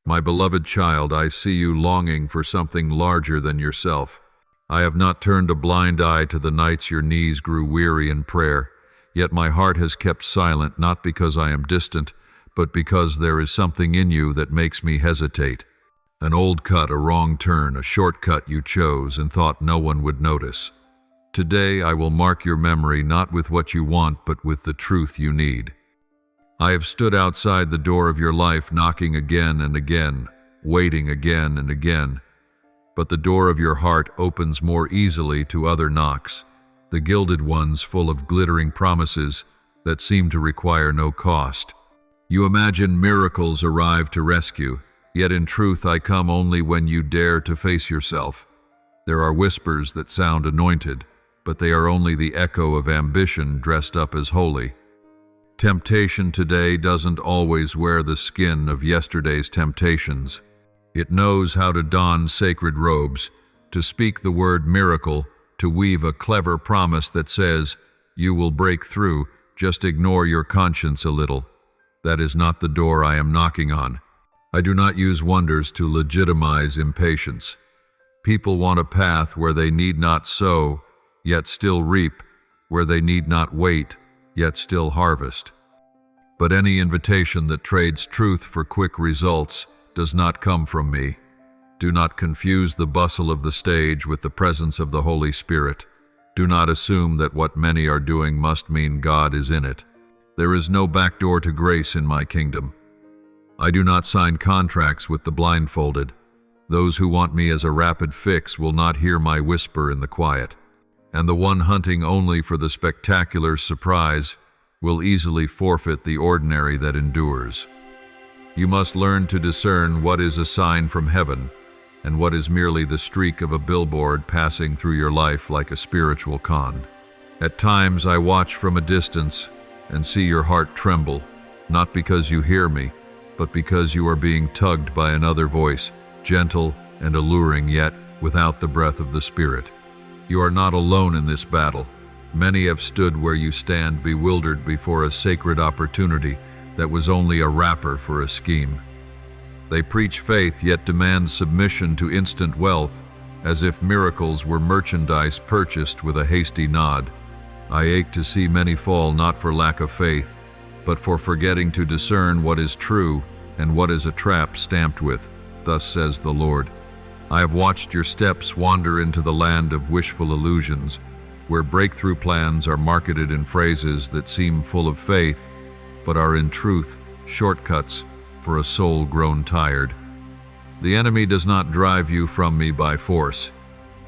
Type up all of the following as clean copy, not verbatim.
My beloved child, I see you longing for something larger than yourself. I have not turned a blind eye to the nights your knees grew weary in prayer, yet my heart has kept silent, not because I am distant, but because there is something in you that makes me hesitate. An old cut, a wrong turn, a shortcut you chose and thought no one would notice. Today I will mark your memory not with what you want, but with the truth you need. I have stood outside the door of your life, knocking again and again, waiting again and again. But the door of your heart opens more easily to other knocks, the gilded ones full of glittering promises that seem to require no cost. You imagine miracles arrive to rescue, yet in truth I come only when you dare to face yourself. There are whispers that sound anointed, but they are only the echo of ambition dressed up as holy. Temptation today doesn't always wear the skin of yesterday's temptations. It knows how to don sacred robes, to speak the word miracle, to weave a clever promise that says, "You will break through, just ignore your conscience a little." That is not the door I am knocking on. I do not use wonders to legitimize impatience. People want a path where they need not sow, yet still reap, where they need not wait, yet still harvest. But any invitation that trades truth for quick results does not come from me. Do not confuse the bustle of the stage with the presence of the Holy Spirit. Do not assume that what many are doing must mean God is in it. There is no back door to grace in my kingdom. I do not sign contracts with the blindfolded. Those who want me as a rapid fix will not hear my whisper in the quiet. And the one hunting only for the spectacular surprise will easily forfeit the ordinary that endures. You must learn to discern what is a sign from heaven and what is merely the streak of a billboard passing through your life like a spiritual con. At times I watch from a distance and see your heart tremble, not because you hear me, but because you are being tugged by another voice, gentle and alluring, yet without the breath of the Spirit. You are not alone in this battle. Many have stood where you stand, bewildered before a sacred opportunity that was only a wrapper for a scheme. They preach faith, yet demand submission to instant wealth, as if miracles were merchandise purchased with a hasty nod. I ache to see many fall not for lack of faith, but for forgetting to discern what is true and what is a trap stamped with, "Thus says the Lord." I have watched your steps wander into the land of wishful illusions, where breakthrough plans are marketed in phrases that seem full of faith, but are in truth shortcuts for a soul grown tired. The enemy does not drive you from me by force.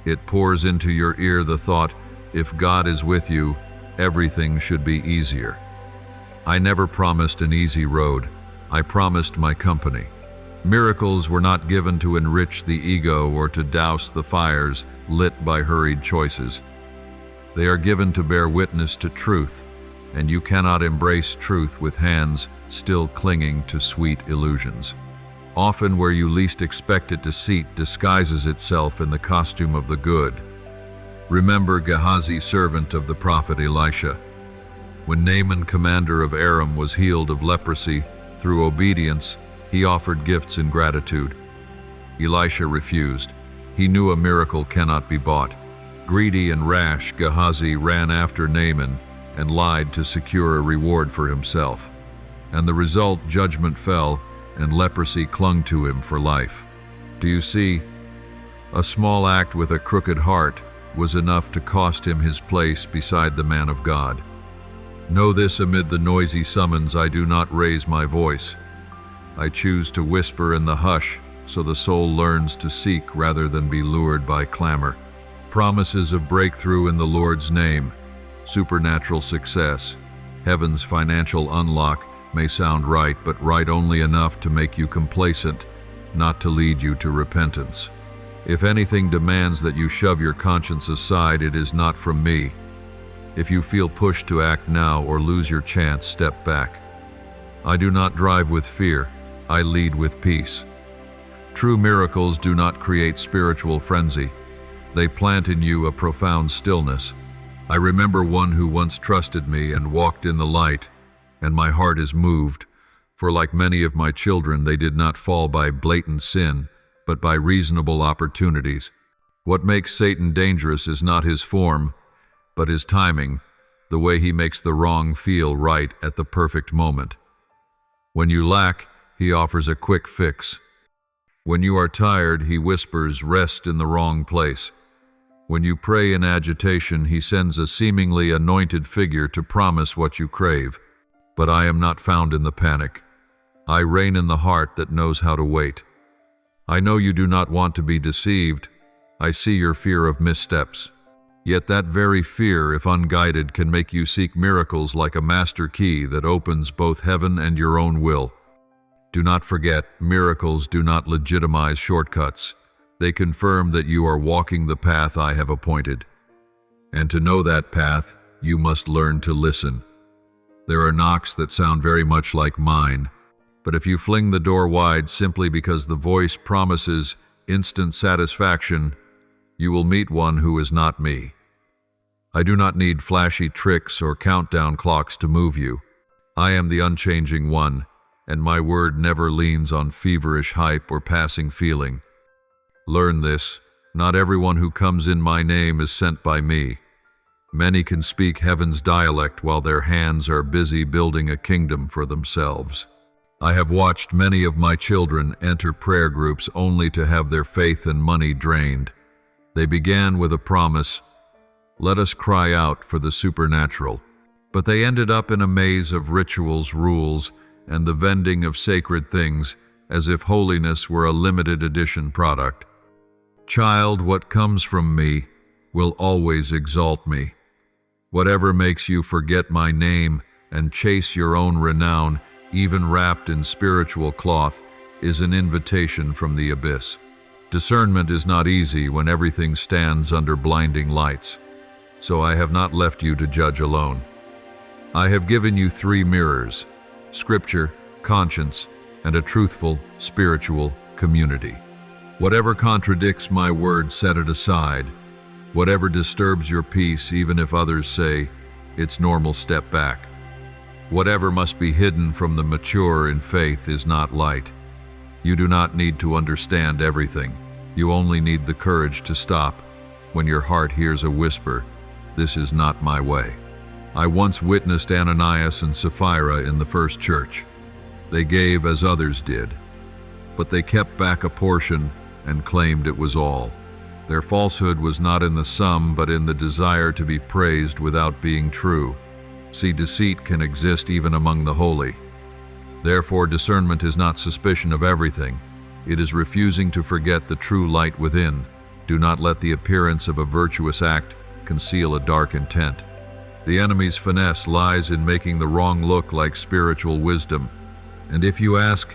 It pours into your ear the thought, if God is with you, everything should be easier. I never promised an easy road. I promised my company. Miracles were not given to enrich the ego or to douse the fires lit by hurried choices. They are given to bear witness to truth, and you cannot embrace truth with hands still clinging to sweet illusions. Often where you least expect it to seat disguises itself in the costume of the good. Remember Gehazi, servant of the prophet Elisha. When Naaman, commander of Aram, was healed of leprosy through obedience, he offered gifts in gratitude. Elisha refused. He knew a miracle cannot be bought. Greedy and rash, Gehazi ran after Naaman and lied to secure a reward for himself. And the result, judgment fell, and leprosy clung to him for life. Do you see? A small act with a crooked heart was enough to cost him his place beside the man of God. Know this: amid the noisy summons I do not raise my voice. I choose to whisper in the hush, so the soul learns to seek rather than be lured by clamor. Promises of breakthrough in the Lord's name, supernatural success, heaven's financial unlock may sound right, but right only enough to make you complacent, not to lead you to repentance. If anything demands that you shove your conscience aside, it is not from me. If you feel pushed to act now or lose your chance, step back. I do not drive with fear, I lead with peace. True miracles do not create spiritual frenzy. They plant in you a profound stillness. I remember one who once trusted me and walked in the light, and my heart is moved, For like many of my children, they did not fall by blatant sin, but by reasonable opportunities. What makes Satan dangerous is not his form, but his timing, the way he makes the wrong feel right at the perfect moment. When you lack, he offers a quick fix. When you are tired, he whispers, "Rest in the wrong place." When you pray in agitation, he sends a seemingly anointed figure to promise what you crave. But I am not found in the panic. I reign in the heart that knows how to wait. I know you do not want to be deceived. I see your fear of missteps. Yet that very fear, if unguided, can make you seek miracles like a master key that opens both heaven and your own will. Do not forget, miracles do not legitimize shortcuts. They confirm that you are walking the path I have appointed. And to know that path, you must learn to listen. There are knocks that sound very much like mine, but if you fling the door wide simply because the voice promises instant satisfaction, you will meet one who is not me. I do not need flashy tricks or countdown clocks to move you. I am the unchanging one, and my word never leans on feverish hype or passing feeling. Learn this, not everyone who comes in my name is sent by me. Many can speak heaven's dialect while their hands are busy building a kingdom for themselves. I have watched many of my children enter prayer groups only to have their faith and money drained. They began with a promise, "Let us cry out for the supernatural." But they ended up in a maze of rituals, rules, and the vending of sacred things, as if holiness were a limited edition product. Child, what comes from me will always exalt me. Whatever makes you forget my name and chase your own renown, even wrapped in spiritual cloth, is an invitation from the abyss. Discernment is not easy when everything stands under blinding lights, so I have not left you to judge alone. I have given you 3 mirrors: Scripture, conscience, and a truthful, spiritual community. Whatever contradicts my word, set it aside. Whatever disturbs your peace, even if others say it's normal, step back. Whatever must be hidden from the mature in faith is not light. You do not need to understand everything. You only need the courage to stop when your heart hears a whisper, "This is not my way." I once witnessed Ananias and Sapphira in the first church. They gave as others did, but they kept back a portion and claimed it was all. Their falsehood was not in the sum, but in the desire to be praised without being true. See, deceit can exist even among the holy. Therefore, discernment is not suspicion of everything. It is refusing to forget the true light within. Do not let the appearance of a virtuous act conceal a dark intent. The enemy's finesse lies in making the wrong look like spiritual wisdom. And if you ask,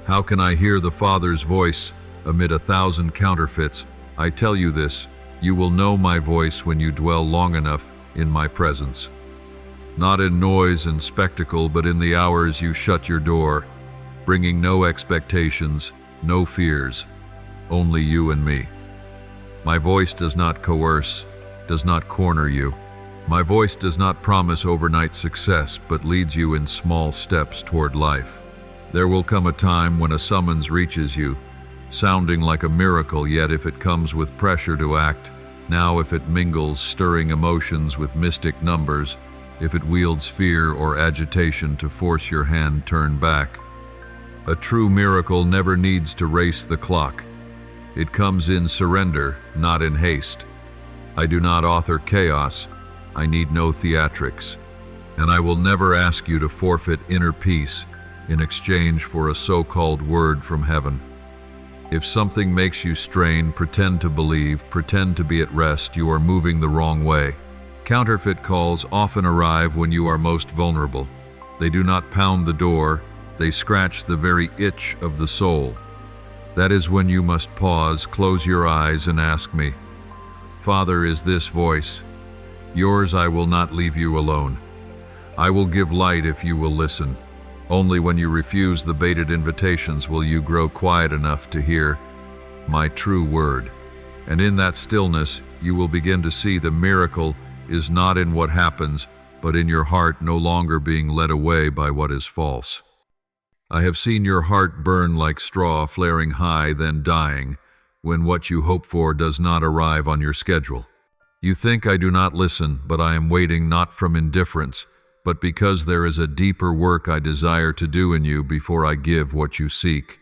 "How can I hear the Father's voice amid 1,000 counterfeits?" I tell you this, you will know my voice when you dwell long enough in my presence. Not in noise and spectacle, but in the hours you shut your door, bringing no expectations, no fears, only you and me. My voice does not coerce, does not corner you. My voice does not promise overnight success, but leads you in small steps toward life. There will come a time when a summons reaches you, sounding like a miracle, yet if it comes with pressure to act, now if it mingles stirring emotions with mystic numbers, if it wields fear or agitation to force your hand turn back. A true miracle never needs to race the clock. It comes in surrender, not in haste. I do not author chaos. I need no theatrics. And I will never ask you to forfeit inner peace in exchange for a so-called word from heaven. If something makes you strain, pretend to believe, pretend to be at rest. You are moving the wrong way. Counterfeit calls often arrive when you are most vulnerable. They do not pound the door, they scratch the very itch of the soul. That is when you must pause, close your eyes, and ask me, "Father, is this voice yours? I will not leave you alone. I will give light if you will listen. Only when you refuse the baited invitations will you grow quiet enough to hear my true word. And in that stillness, you will begin to see the miracle is not in what happens, but in your heart no longer being led away by what is false. I have seen your heart burn like straw, flaring high, then dying, when what you hope for does not arrive on your schedule. You think I do not listen, but I am waiting not from indifference, but because there is a deeper work I desire to do in you before I give what you seek.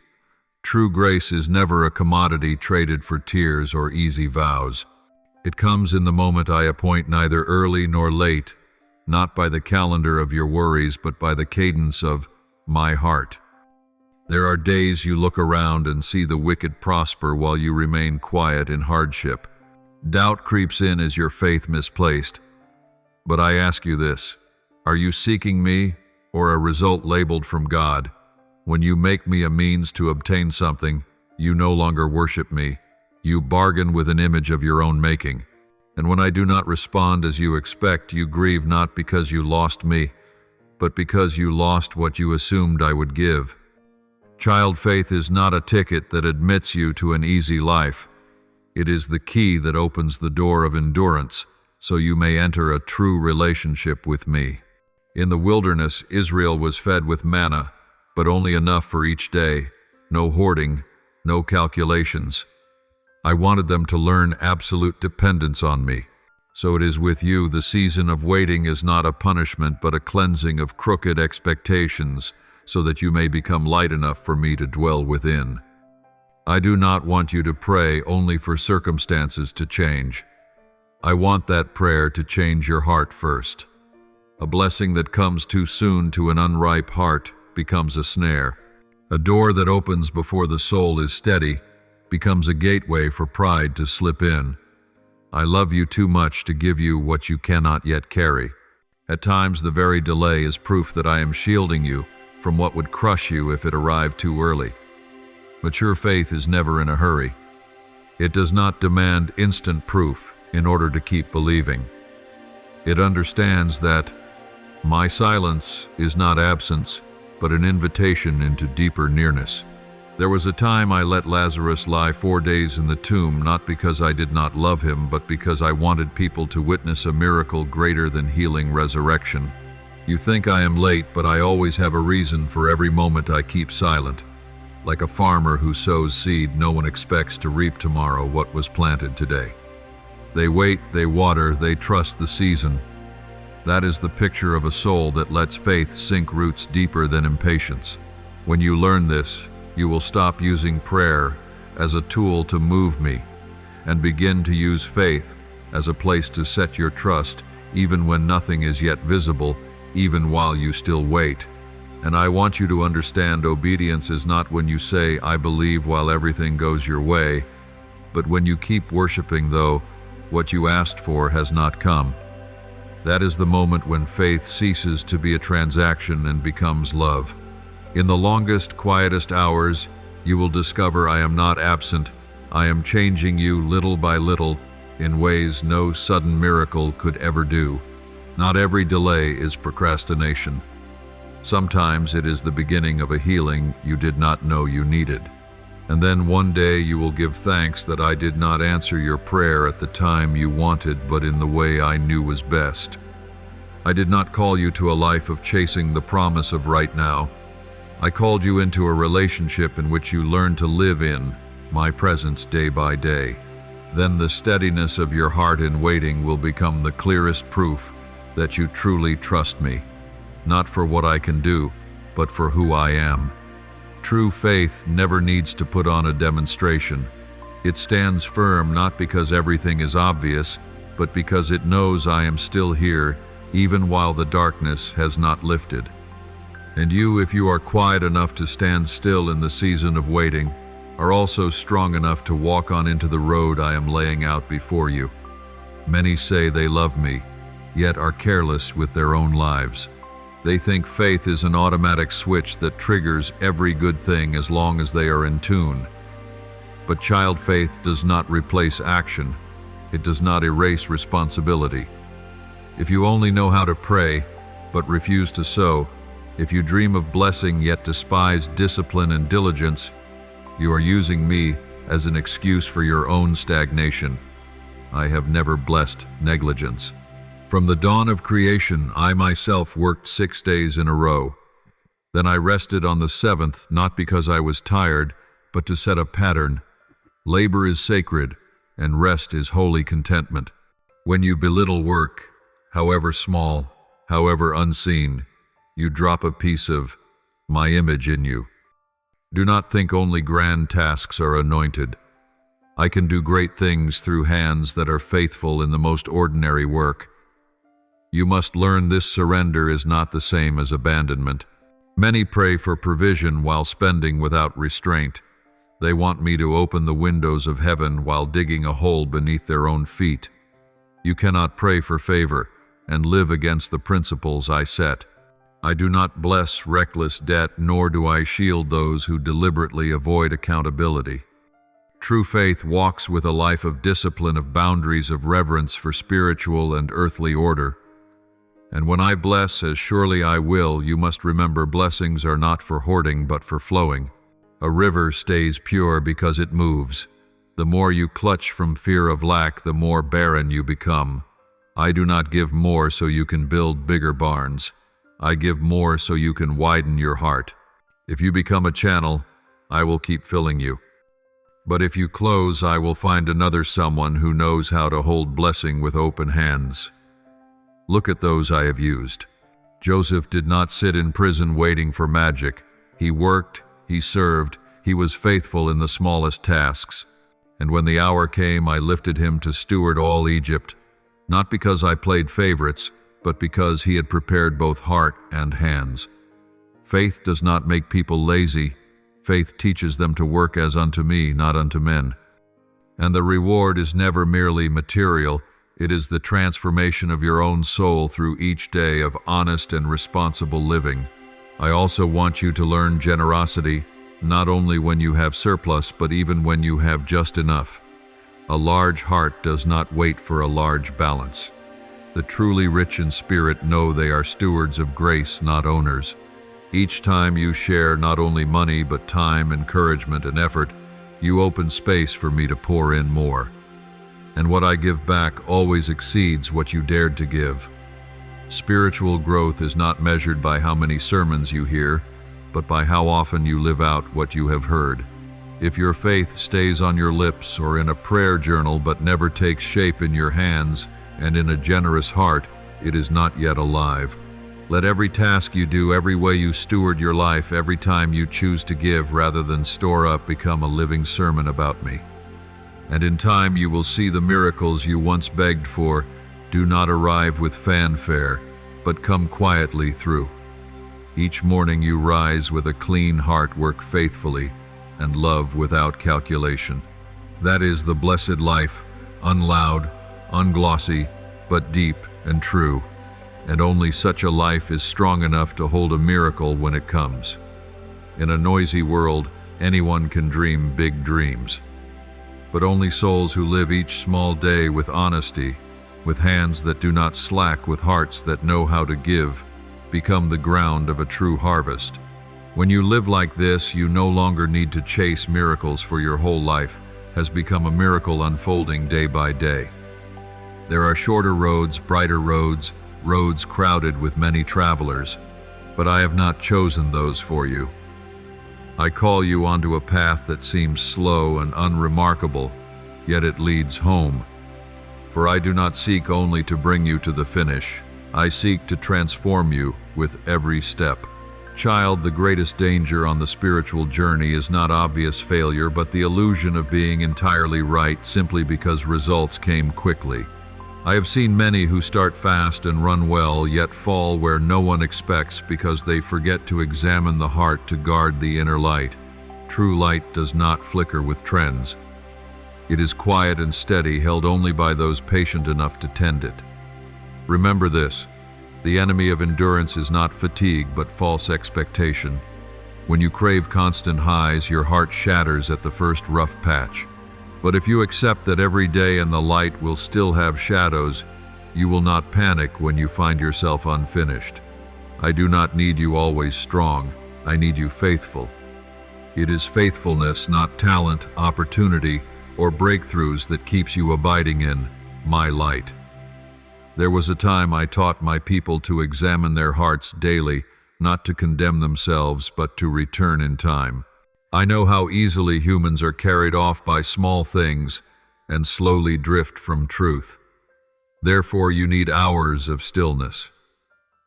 True grace is never a commodity traded for tears or easy vows. It comes in the moment I appoint, neither early nor late, not by the calendar of your worries, but by the cadence of my heart. There are days you look around and see the wicked prosper while you remain quiet in hardship. Doubt creeps in as your faith misplaced. But I ask you this, are you seeking me or a result labeled from God? When you make me a means to obtain something, you no longer worship me. You bargain with an image of your own making. And when I do not respond as you expect, you grieve not because you lost me, but because you lost what you assumed I would give. Child faith is not a ticket that admits you to an easy life. It is the key that opens the door of endurance, so you may enter a true relationship with me. In the wilderness, Israel was fed with manna, but only enough for each day. No hoarding, no calculations. I wanted them to learn absolute dependence on me. So it is with you. The season of waiting is not a punishment, but a cleansing of crooked expectations, so that you may become light enough for me to dwell within. I do not want you to pray only for circumstances to change. I want that prayer to change your heart first. A blessing that comes too soon to an unripe heart becomes a snare. A door that opens before the soul is steady becomes a gateway for pride to slip in. I love you too much to give you what you cannot yet carry. At times, the very delay is proof that I am shielding you from what would crush you if it arrived too early. Mature faith is never in a hurry. It does not demand instant proof in order to keep believing. It understands that my silence is not absence, but an invitation into deeper nearness. There was a time I let Lazarus lie 4 days in the tomb, not because I did not love him, but because I wanted people to witness a miracle greater than healing resurrection. You think I am late, but I always have a reason for every moment I keep silent. Like a farmer who sows seed, no one expects to reap tomorrow what was planted today. They wait, they water, they trust the season. That is the picture of a soul that lets faith sink roots deeper than impatience. When you learn this, you will stop using prayer as a tool to move me and begin to use faith as a place to set your trust, even when nothing is yet visible, even while you still wait. And I want you to understand, obedience is not when you say, I believe, while everything goes your way, but when you keep worshiping though what you asked for has not come. That is the moment when faith ceases to be a transaction and becomes love. In the longest, quietest hours, you will discover I am not absent. I am changing you little by little in ways no sudden miracle could ever do. Not every delay is procrastination. Sometimes it is the beginning of a healing you did not know you needed. And then one day you will give thanks that I did not answer your prayer at the time you wanted, but in the way I knew was best. I did not call you to a life of chasing the promise of right now. I called you into a relationship in which you learn to live in my presence day by day. Then the steadiness of your heart in waiting will become the clearest proof that you truly trust me, not for what I can do, but for who I am. True faith never needs to put on a demonstration. It stands firm not because everything is obvious, but because it knows I am still here, even while the darkness has not lifted. And you, if you are quiet enough to stand still in the season of waiting, are also strong enough to walk on into the road I am laying out before you. Many say they love me, yet are careless with their own lives. They think faith is an automatic switch that triggers every good thing as long as they are in tune. But child faith does not replace action. It does not erase responsibility. If you only know how to pray, but refuse to sow, if you dream of blessing yet despise discipline and diligence, you are using me as an excuse for your own stagnation. I have never blessed negligence. From the dawn of creation, I myself worked 6 days in a row. Then I rested on the seventh, not because I was tired, but to set a pattern. Labor is sacred, and rest is holy contentment. When you belittle work, however small, however unseen, you drop a piece of my image in you. Do not think only grand tasks are anointed. I can do great things through hands that are faithful in the most ordinary work. You must learn this surrender is not the same as abandonment. Many pray for provision while spending without restraint. They want me to open the windows of heaven while digging a hole beneath their own feet. You cannot pray for favor and live against the principles I set. I do not bless reckless debt, nor do I shield those who deliberately avoid accountability. True faith walks with a life of discipline, of boundaries, of reverence for spiritual and earthly order. And when I bless, as surely I will, you must remember blessings are not for hoarding but for flowing. A river stays pure because it moves. The more you clutch from fear of lack, the more barren you become. I do not give more so you can build bigger barns. I give more so you can widen your heart. If you become a channel, I will keep filling you. But if you close, I will find another someone who knows how to hold blessing with open hands. Look at those I have used. Joseph did not sit in prison waiting for magic. He worked, he served, he was faithful in the smallest tasks. And when the hour came, I lifted him to steward all Egypt, not because I played favorites, but because he had prepared both heart and hands. Faith does not make people lazy. Faith teaches them to work as unto me, not unto men. And the reward is never merely material. It is the transformation of your own soul through each day of honest and responsible living. I also want you to learn generosity, not only when you have surplus, but even when you have just enough. A large heart does not wait for a large balance. The truly rich in spirit know they are stewards of grace, not owners. Each time you share not only money, but time, encouragement, and effort, you open space for me to pour in more. And what I give back always exceeds what you dared to give. Spiritual growth is not measured by how many sermons you hear, but by how often you live out what you have heard. If your faith stays on your lips or in a prayer journal but never takes shape in your hands and in a generous heart, it is not yet alive. Let every task you do, every way you steward your life, every time you choose to give rather than store up, become a living sermon about me. And in time you will see the miracles you once begged for do not arrive with fanfare, but come quietly through. Each morning you rise with a clean heart, work faithfully, and love without calculation. That is the blessed life, unloud, unglossy, but deep and true. And only such a life is strong enough to hold a miracle when it comes. In a noisy world, anyone can dream big dreams. But only souls who live each small day with honesty, with hands that do not slack, with hearts that know how to give, become the ground of a true harvest. When you live like this, you no longer need to chase miracles, for your whole life has become a miracle unfolding day by day. There are shorter roads, brighter roads, roads crowded with many travelers, but I have not chosen those for you. I call you onto a path that seems slow and unremarkable, yet it leads home. For I do not seek only to bring you to the finish. I seek to transform you with every step. Child, the greatest danger on the spiritual journey is not obvious failure, but the illusion of being entirely right simply because results came quickly. I have seen many who start fast and run well, yet fall where no one expects because they forget to examine the heart to guard the inner light. True light does not flicker with trends. It is quiet and steady, held only by those patient enough to tend it. Remember this: the enemy of endurance is not fatigue, but false expectation. When you crave constant highs, your heart shatters at the first rough patch. But if you accept that every day and the light will still have shadows, you will not panic when you find yourself unfinished. I do not need you always strong. I need you faithful. It is faithfulness, not talent, opportunity, or breakthroughs that keeps you abiding in my light. There was a time I taught my people to examine their hearts daily, not to condemn themselves, but to return in time. I know how easily humans are carried off by small things and slowly drift from truth. Therefore, you need hours of stillness.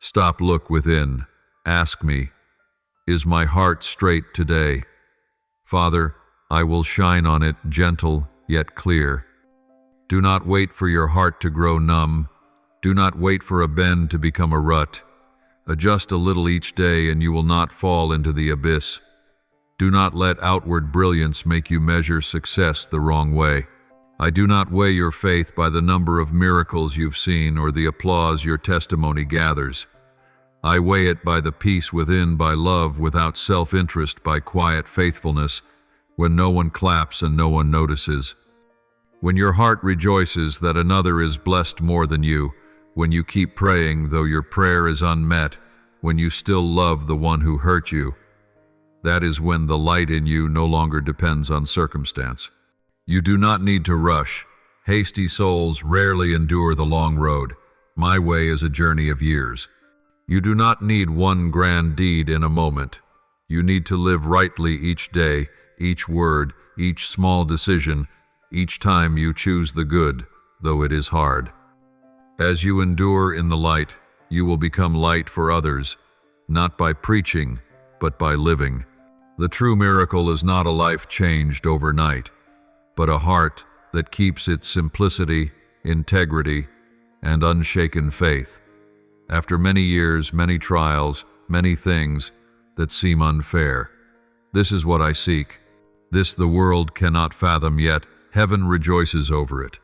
Stop, look within. Ask me, is my heart straight today? Father, I will shine on it, gentle yet clear. Do not wait for your heart to grow numb. Do not wait for a bend to become a rut. Adjust a little each day and you will not fall into the abyss. Do not let outward brilliance make you measure success the wrong way. I do not weigh your faith by the number of miracles you've seen or the applause your testimony gathers. I weigh it by the peace within, by love without self-interest, by quiet faithfulness, when no one claps and no one notices. When your heart rejoices that another is blessed more than you, when you keep praying though your prayer is unmet, when you still love the one who hurt you, that is when the light in you no longer depends on circumstance. You do not need to rush. Hasty souls rarely endure the long road. My way is a journey of years. You do not need one grand deed in a moment. You need to live rightly each day, each word, each small decision, each time you choose the good, though it is hard. As you endure in the light, you will become light for others, not by preaching, but by living. The true miracle is not a life changed overnight, but a heart that keeps its simplicity, integrity, and unshaken faith. After many years, many trials, many things that seem unfair, this is what I seek. This the world cannot fathom, yet heaven rejoices over it.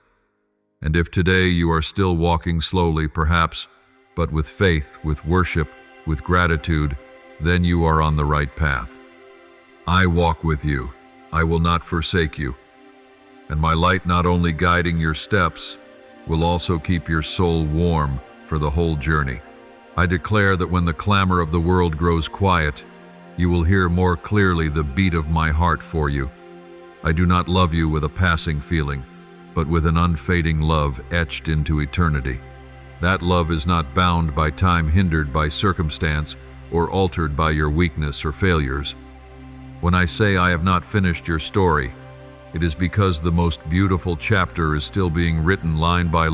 And if today you are still walking slowly, perhaps, but with faith, with worship, with gratitude, then you are on the right path. I walk with you. I will not forsake you. And my light, not only guiding your steps, will also keep your soul warm for the whole journey. I declare that when the clamor of the world grows quiet, you will hear more clearly the beat of my heart for you. I do not love you with a passing feeling, but with an unfading love etched into eternity. That love is not bound by time, hindered by circumstance, or altered by your weakness or failures. When I say I have not finished your story, it is because the most beautiful chapter is still being written line by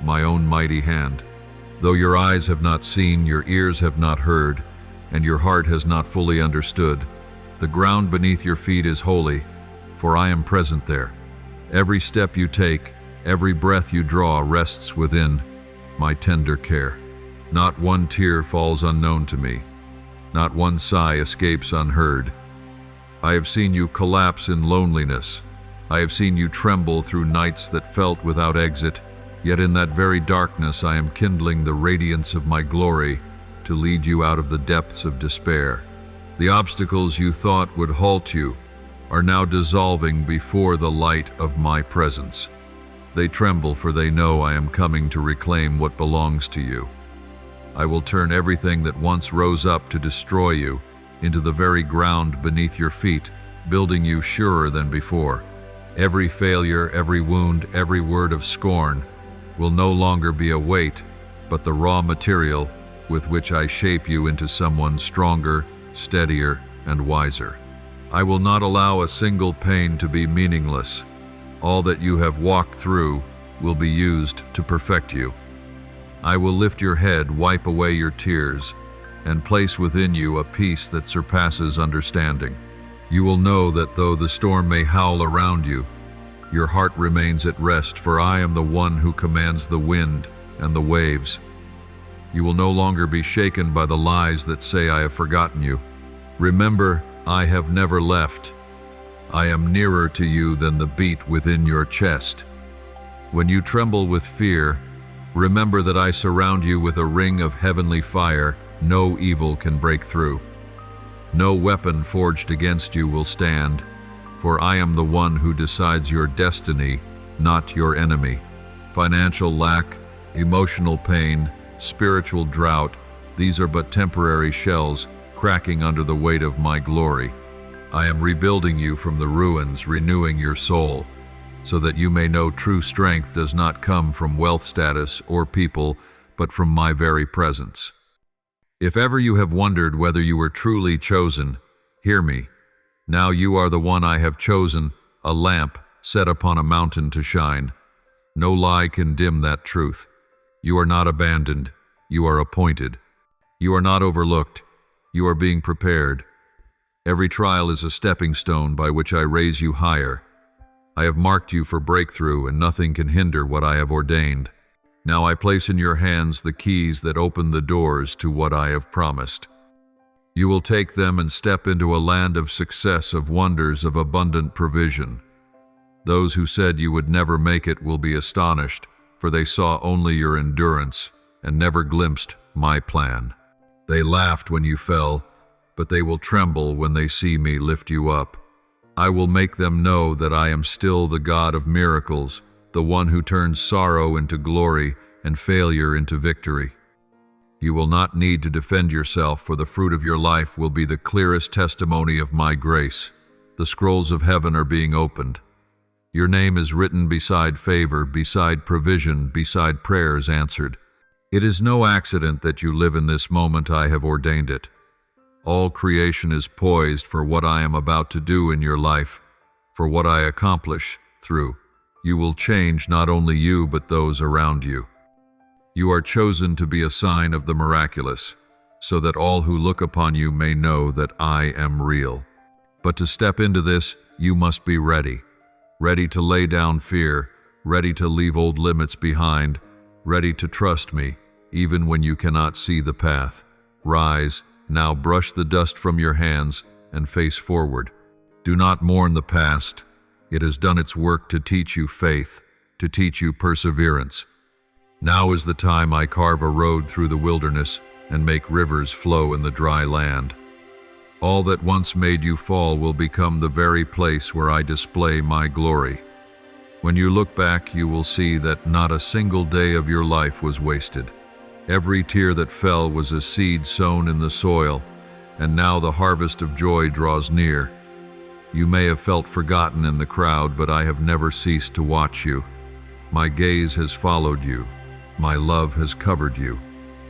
my own mighty hand. Though your eyes have not seen, your ears have not heard, and your heart has not fully understood, the ground beneath your feet is holy, for I am present there. Every step you take, every breath you draw rests within my tender care. Not one tear falls unknown to me. Not one sigh escapes unheard. I have seen you collapse in loneliness. I have seen you tremble through nights that felt without exit, yet in that very darkness I am kindling the radiance of my glory to lead you out of the depths of despair. The obstacles you thought would halt you are now dissolving before the light of my presence. They tremble, for they know I am coming to reclaim what belongs to you. I will turn everything that once rose up to destroy you into the very ground beneath your feet, building you surer than before. Every failure, every wound, every word of scorn will no longer be a weight, but the raw material with which I shape you into someone stronger, steadier, and wiser. I will not allow a single pain to be meaningless. All that you have walked through will be used to perfect you. I will lift your head, wipe away your tears, and place within you a peace that surpasses understanding. You will know that though the storm may howl around you, your heart remains at rest, for I am the one who commands the wind and the waves. You will no longer be shaken by the lies that say I have forgotten you. Remember, I have never left. I am nearer to you than the beat within your chest. When you tremble with fear, remember that I surround you with a ring of heavenly fire. No evil can break through. No weapon forged against you will stand, for I am the one who decides your destiny, not your enemy. Financial lack, emotional pain, spiritual drought, these are but temporary shells cracking under the weight of my glory. I am rebuilding you from the ruins, renewing your soul, so that you may know true strength does not come from wealth, status, or people, but from my very presence. If ever you have wondered whether you were truly chosen, hear me. Now you are the one I have chosen, a lamp set upon a mountain to shine. No lie can dim that truth. You are not abandoned. You are appointed. You are not overlooked. You are being prepared. Every trial is a stepping stone by which I raise you higher. I have marked you for breakthrough, and nothing can hinder what I have ordained. Now I place in your hands the keys that open the doors to what I have promised. You will take them and step into a land of success, of wonders, of abundant provision. Those who said you would never make it will be astonished, for they saw only your endurance and never glimpsed my plan. They laughed when you fell, but they will tremble when they see me lift you up. I will make them know that I am still the God of miracles, the one who turns sorrow into glory and failure into victory. You will not need to defend yourself, for the fruit of your life will be the clearest testimony of my grace. The scrolls of heaven are being opened. Your name is written beside favor, beside provision, beside prayers answered. It is no accident that you live in this moment. I have ordained it. All creation is poised for what I am about to do in your life, for what I accomplish through. You will change not only you, but those around you. You are chosen to be a sign of the miraculous, so that all who look upon you may know that I am real. But to step into this, you must be ready. Ready to lay down fear, ready to leave old limits behind, ready to trust me, even when you cannot see the path. Rise, now brush the dust from your hands and face forward. Do not mourn the past. It has done its work to teach you faith, to teach you perseverance. Now is the time I carve a road through the wilderness and make rivers flow in the dry land. All that once made you fall will become the very place where I display my glory. When you look back, you will see that not a single day of your life was wasted. Every tear that fell was a seed sown in the soil, and now the harvest of joy draws near. You may have felt forgotten in the crowd, but I have never ceased to watch you. My gaze has followed you. My love has covered you.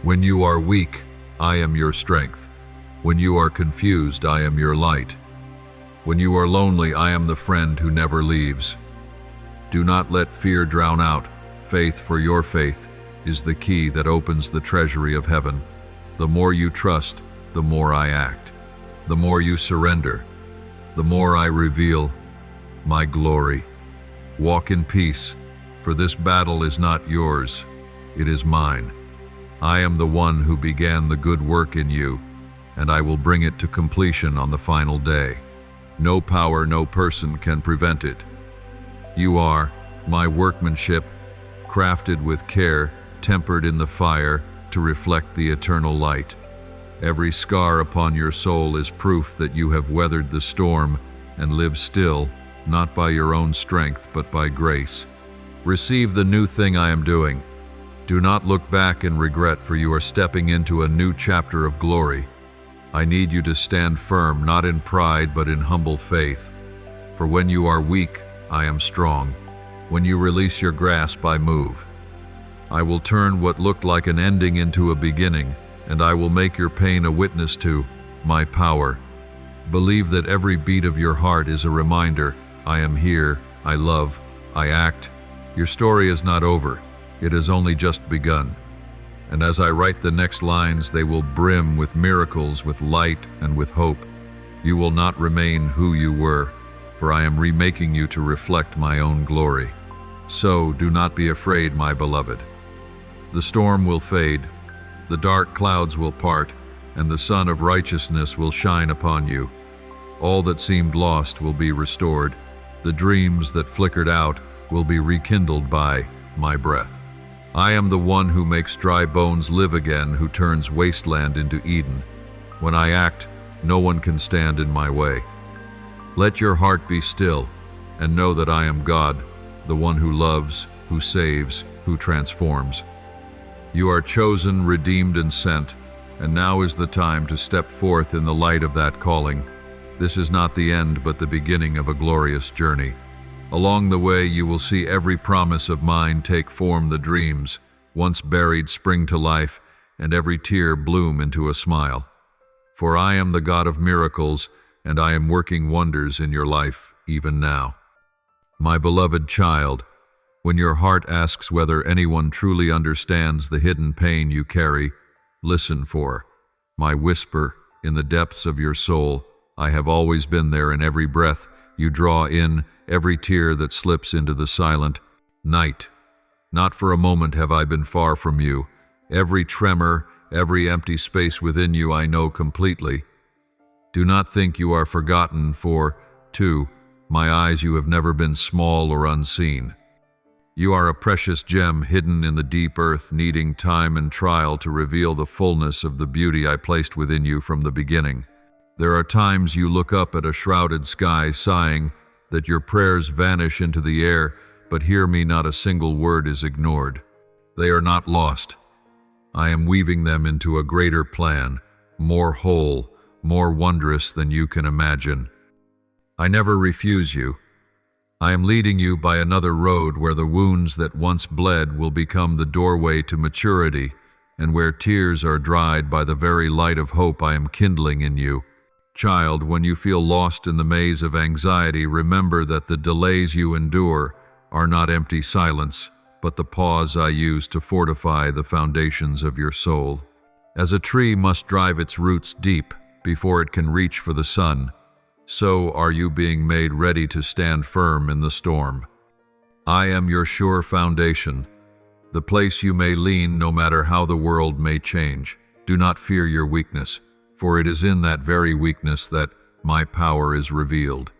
When you are weak, I am your strength. When you are confused, I am your light. When you are lonely, I am the friend who never leaves. Do not let fear drown out faith, for your faith is the key that opens the treasury of heaven. The more you trust, the more I act. The more you surrender, the more I reveal my glory. Walk in peace, for this battle is not yours, it is mine. I am the one who began the good work in you, and I will bring it to completion on the final day. No power, no person can prevent it. You are my workmanship, crafted with care, tempered in the fire to reflect the eternal light. Every scar upon your soul is proof that you have weathered the storm and live still, not by your own strength, but by grace. Receive the new thing I am doing. Do not look back in regret, for you are stepping into a new chapter of glory. I need you to stand firm, not in pride, but in humble faith. For when you are weak, I am strong. When you release your grasp, I move. I will turn what looked like an ending into a beginning, and I will make your pain a witness to my power. Believe that every beat of your heart is a reminder. I am here, I love, I act. Your story is not over. It has only just begun. And as I write the next lines, they will brim with miracles, with light, and with hope. You will not remain who you were, for I am remaking you to reflect my own glory. So do not be afraid, my beloved. The storm will fade, the dark clouds will part, and the sun of righteousness will shine upon you. All that seemed lost will be restored. The dreams that flickered out will be rekindled by my breath. I am the one who makes dry bones live again, who turns wasteland into Eden. When I act, no one can stand in my way. Let your heart be still, and know that I am God, the one who loves, who saves, who transforms. You are chosen, redeemed, and sent, and now is the time to step forth in the light of that calling. This is not the end, but the beginning of a glorious journey. Along the way, you will see every promise of mine take form. The dreams, once buried, spring to life, and every tear bloom into a smile. For I am the God of miracles, and I am working wonders in your life even now. My beloved child, when your heart asks whether anyone truly understands the hidden pain you carry, listen for my whisper in the depths of your soul. I have always been there in every breath you draw in, every tear that slips into the silent night. Not for a moment have I been far from you. Every tremor, every empty space within you I know completely. Do not think you are forgotten, for, to my eyes you have never been small or unseen. You are a precious gem hidden in the deep earth, needing time and trial to reveal the fullness of the beauty I placed within you from the beginning. There are times you look up at a shrouded sky, sighing that your prayers vanish into the air, but hear me, not a single word is ignored. They are not lost. I am weaving them into a greater plan, more whole, more wondrous than you can imagine. I never refuse you. I am leading you by another road where the wounds that once bled will become the doorway to maturity, and where tears are dried by the very light of hope I am kindling in you. Child, when you feel lost in the maze of anxiety, remember that the delays you endure are not empty silence, but the pause I use to fortify the foundations of your soul. As a tree must drive its roots deep before it can reach for the sun, so are you being made ready to stand firm in the storm. I am your sure foundation, the place you may lean no matter how the world may change. Do not fear your weakness, for it is in that very weakness that my power is revealed.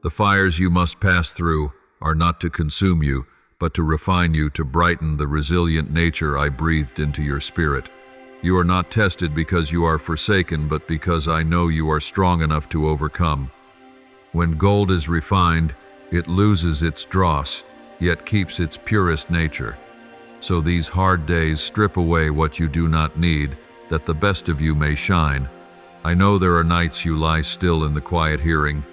The fires you must pass through are not to consume you, but to refine you, to brighten the resilient nature I breathed into your spirit. You are not tested because you are forsaken, but because I know you are strong enough to overcome. When gold is refined, it loses its dross, yet keeps its purest nature. So these hard days strip away what you do not need, that the best of you may shine. I know there are nights you lie still in the quiet, hearing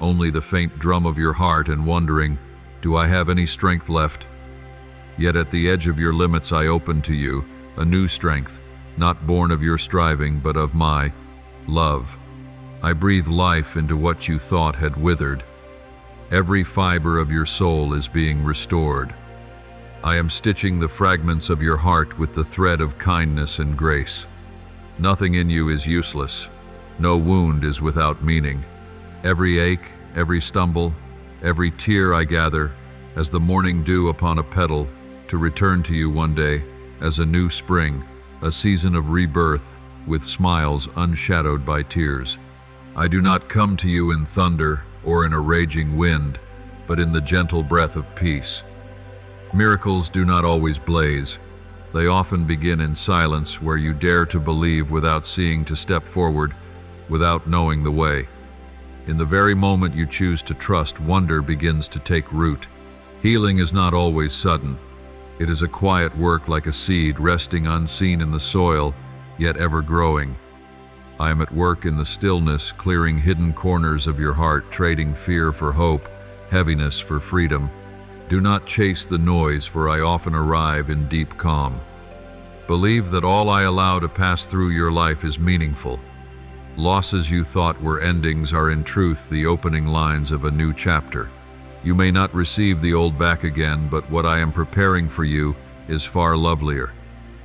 only the faint drum of your heart and wondering, do I have any strength left? Yet at the edge of your limits I open to you a new strength, not born of your striving, but of my love. I breathe life into what you thought had withered. Every fiber of your soul is being restored. I am stitching the fragments of your heart with the thread of kindness and grace. Nothing in you is useless. No wound is without meaning. Every ache, every stumble, every tear I gather as the morning dew upon a petal, to return to you one day as a new spring, a season of rebirth with smiles unshadowed by tears. I do not come to you in thunder or in a raging wind, but in the gentle breath of peace. Miracles do not always blaze. They often begin in silence, where you dare to believe without seeing, to step forward without knowing the way. In the very moment you choose to trust, wonder begins to take root. Healing is not always sudden. It is a quiet work, like a seed resting unseen in the soil, yet ever growing. I am at work in the stillness, clearing hidden corners of your heart, trading fear for hope, heaviness for freedom. Do not chase the noise, for I often arrive in deep calm. Believe that all I allow to pass through your life is meaningful. Losses you thought were endings are in truth the opening lines of a new chapter. You may not receive the old back again, but what I am preparing for you is far lovelier.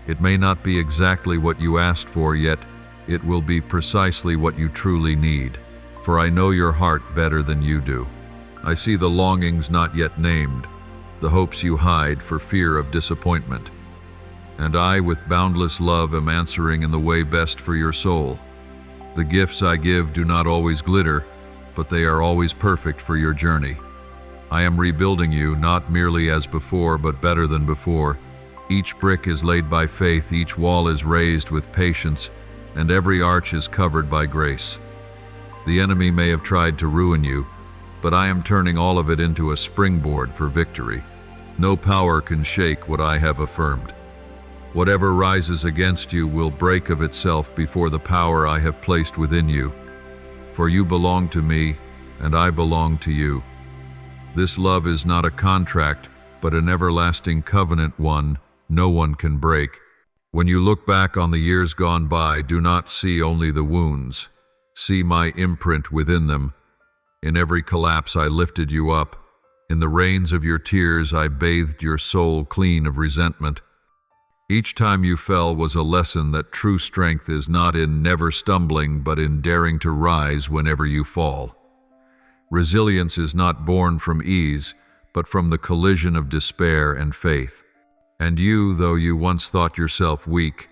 It may not be exactly what you asked for, yet it will be precisely what you truly need, for I know your heart better than you do. I see the longings not yet named, the hopes you hide for fear of disappointment. And I, with boundless love, am answering in the way best for your soul. The gifts I give do not always glitter, but they are always perfect for your journey. I am rebuilding you, not merely as before, but better than before. Each brick is laid by faith, each wall is raised with patience, and every arch is covered by grace. The enemy may have tried to ruin you, but I am turning all of it into a springboard for victory. No power can shake what I have affirmed. Whatever rises against you will break of itself before the power I have placed within you. For you belong to me, and I belong to you. This love is not a contract, but an everlasting covenant, one no one can break. When you look back on the years gone by, do not see only the wounds. See my imprint within them. In every collapse I lifted you up. In the rains of your tears I bathed your soul clean of resentment. Each time you fell was a lesson that true strength is not in never stumbling, but in daring to rise whenever you fall. Resilience is not born from ease, but from the collision of despair and faith. And you, though you once thought yourself weak,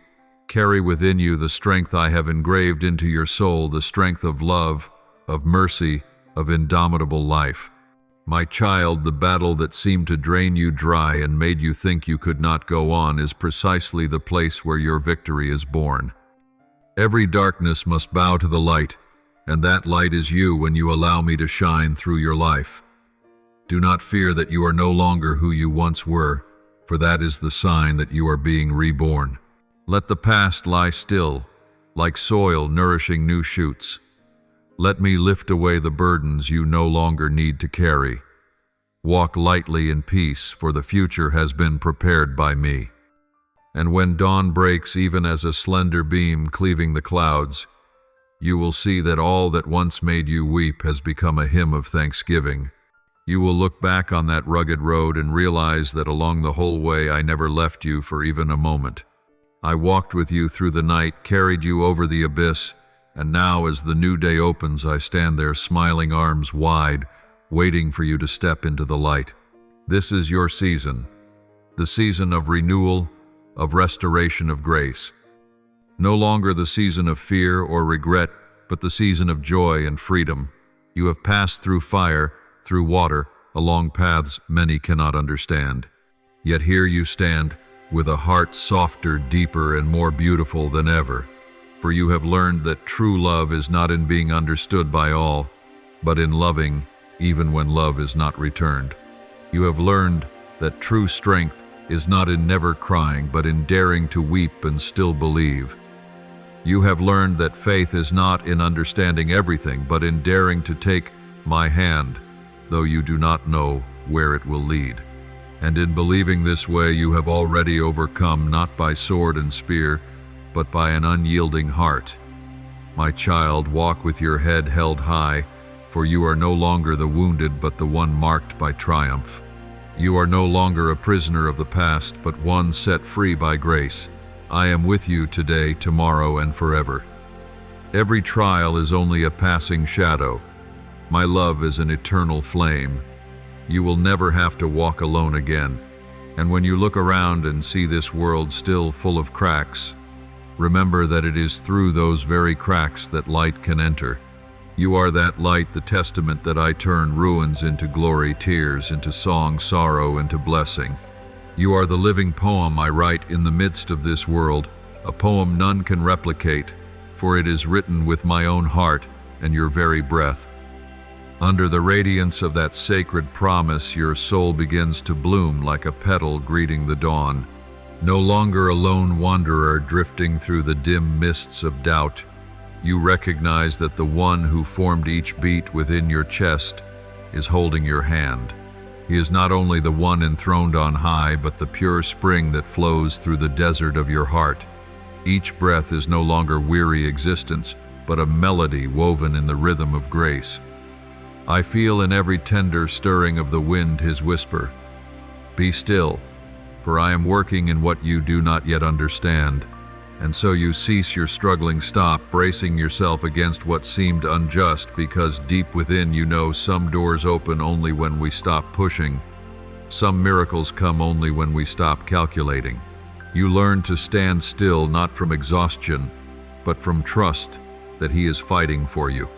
carry within you the strength I have engraved into your soul, the strength of love, of mercy, of indomitable life. My child, the battle that seemed to drain you dry and made you think you could not go on is precisely the place where your victory is born. Every darkness must bow to the light, and that light is you when you allow me to shine through your life. Do not fear that you are no longer who you once were, for that is the sign that you are being reborn. Let the past lie still, like soil nourishing new shoots. Let me lift away the burdens you no longer need to carry. Walk lightly in peace, for the future has been prepared by me. And when dawn breaks, even as a slender beam cleaving the clouds, you will see that all that once made you weep has become a hymn of thanksgiving. You will look back on that rugged road and realize that along the whole way I never left you for even a moment. I walked with you through the night, carried you over the abyss, and now as the new day opens, I stand there smiling, arms wide, waiting for you to step into the light. This is your season, the season of renewal, of restoration of grace. No longer the season of fear or regret, but the season of joy and freedom. You have passed through fire, through water, along paths many cannot understand. Yet here you stand, with a heart softer, deeper, and more beautiful than ever. For you have learned that true love is not in being understood by all, but in loving, even when love is not returned. You have learned that true strength is not in never crying, but in daring to weep and still believe. You have learned that faith is not in understanding everything, but in daring to take my hand, though you do not know where it will lead. And in believing this way, you have already overcome, not by sword and spear, but by an unyielding heart. My child, walk with your head held high, for you are no longer the wounded, but the one marked by triumph. You are no longer a prisoner of the past, but one set free by grace. I am with you today, tomorrow, and forever. Every trial is only a passing shadow. My love is an eternal flame. You will never have to walk alone again. And when you look around and see this world still full of cracks, remember that it is through those very cracks that light can enter. You are that light, the testament that I turn ruins into glory, tears into song, sorrow into blessing. You are the living poem I write in the midst of this world, a poem none can replicate, for it is written with my own heart and your very breath. Under the radiance of that sacred promise, your soul begins to bloom like a petal greeting the dawn. No longer a lone wanderer drifting through the dim mists of doubt, you recognize that the one who formed each beat within your chest is holding your hand. He is not only the one enthroned on high, but the pure spring that flows through the desert of your heart. Each breath is no longer weary existence, but a melody woven in the rhythm of grace. I feel in every tender stirring of the wind his whisper, "Be still, for I am working in what you do not yet understand." And so you cease your struggling, stop bracing yourself against what seemed unjust, because deep within you know some doors open only when we stop pushing. Some miracles come only when we stop calculating. You learn to stand still, not from exhaustion, but from trust that he is fighting for you.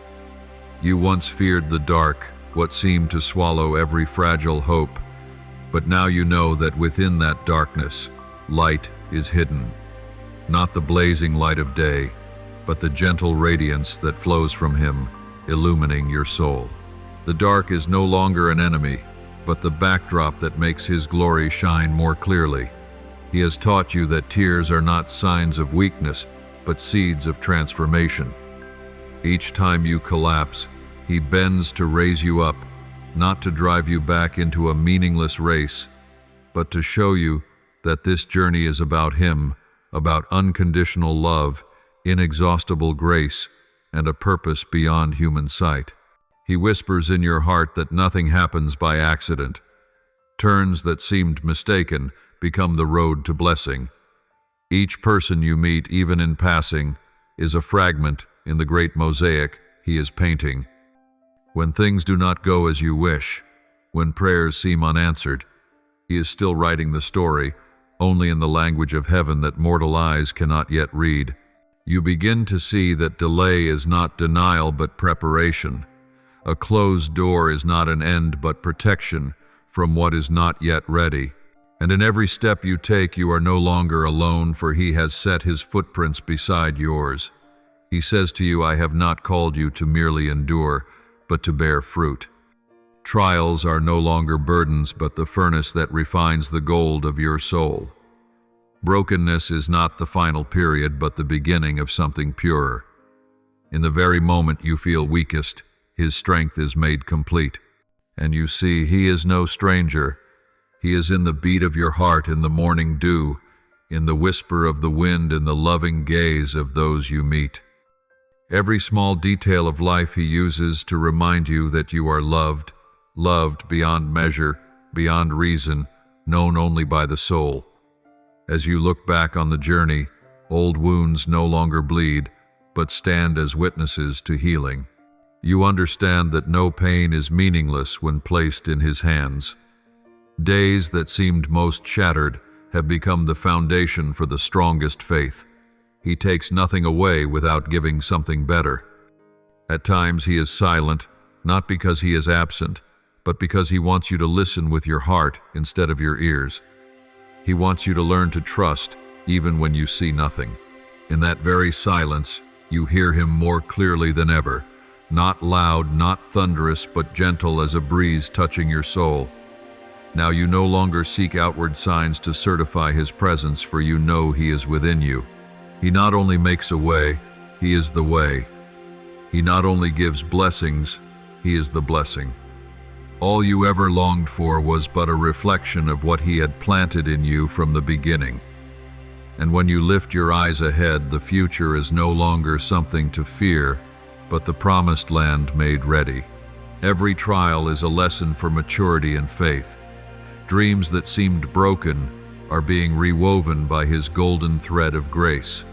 You once feared the dark, what seemed to swallow every fragile hope, but now you know that within that darkness, light is hidden. Not the blazing light of day, but the gentle radiance that flows from him, illumining your soul. The dark is no longer an enemy, but the backdrop that makes his glory shine more clearly. He has taught you that tears are not signs of weakness, but seeds of transformation. Each time you collapse, he bends to raise you up, not to drive you back into a meaningless race, but to show you that this journey is about him, about unconditional love, inexhaustible grace, and a purpose beyond human sight. He whispers in your heart that nothing happens by accident. Turns that seemed mistaken become the road to blessing. Each person you meet, even in passing, is a fragment in the great mosaic he is painting. When things do not go as you wish, when prayers seem unanswered, he is still writing the story, only in the language of heaven that mortal eyes cannot yet read. You begin to see that delay is not denial but preparation. A closed door is not an end but protection from what is not yet ready. And in every step you take, you are no longer alone, for he has set his footprints beside yours. He says to you, I have not called you to merely endure, but to bear fruit. Trials are no longer burdens, but the furnace that refines the gold of your soul. Brokenness is not the final period, but the beginning of something purer. In the very moment you feel weakest, his strength is made complete. And you see, he is no stranger. He is in the beat of your heart, in the morning dew, in the whisper of the wind, in the loving gaze of those you meet. Every small detail of life he uses to remind you that you are loved, loved beyond measure, beyond reason, known only by the soul. As you look back on the journey, old wounds no longer bleed, but stand as witnesses to healing. You understand that no pain is meaningless when placed in his hands. Days that seemed most shattered have become the foundation for the strongest faith. He takes nothing away without giving something better. At times he is silent, not because he is absent, but because he wants you to listen with your heart instead of your ears. He wants you to learn to trust even when you see nothing. In that very silence, you hear him more clearly than ever. Not loud, not thunderous, but gentle as a breeze touching your soul. Now you no longer seek outward signs to certify his presence, for you know he is within you. He not only makes a way, he is the way. He not only gives blessings, he is the blessing. All you ever longed for was but a reflection of what he had planted in you from the beginning. And when you lift your eyes ahead, the future is no longer something to fear, but the promised land made ready. Every trial is a lesson for maturity and faith. Dreams that seemed broken are being rewoven by his golden thread of grace.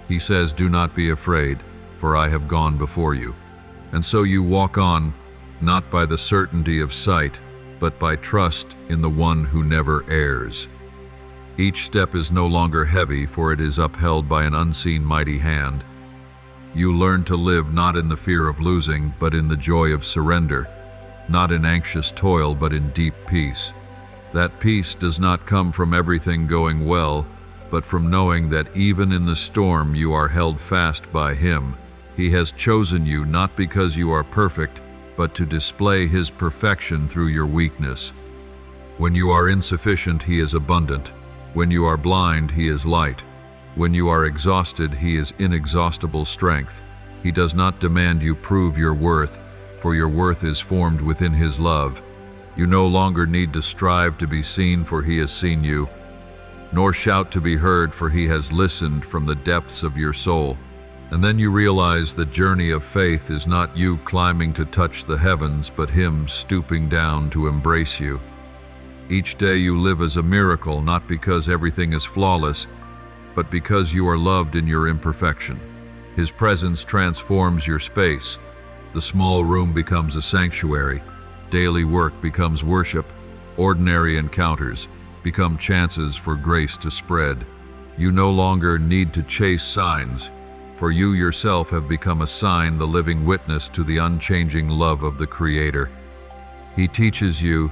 He says, do not be afraid, for I have gone before you. And so you walk on, not by the certainty of sight, but by trust in the one who never errs. Each step is no longer heavy, for it is upheld by an unseen mighty hand. You learn to live not in the fear of losing, but in the joy of surrender, not in anxious toil, but in deep peace. That peace does not come from everything going well, but from knowing that even in the storm you are held fast by him. He has chosen you not because you are perfect, but to display his perfection through your weakness. When you are insufficient, he is abundant. When you are blind, he is light. When you are exhausted, he is inexhaustible strength. He does not demand you prove your worth, for your worth is formed within his love. You no longer need to strive to be seen, for he has seen you, nor shout to be heard, for he has listened from the depths of your soul. And then you realize the journey of faith is not you climbing to touch the heavens, but him stooping down to embrace you. Each day you live as a miracle, not because everything is flawless, but because you are loved in your imperfection. His presence transforms your space. The small room becomes a sanctuary. Daily work becomes worship. Ordinary encounters become chances for grace to spread. You no longer need to chase signs, for you yourself have become a sign, the living witness to the unchanging love of the Creator. He teaches you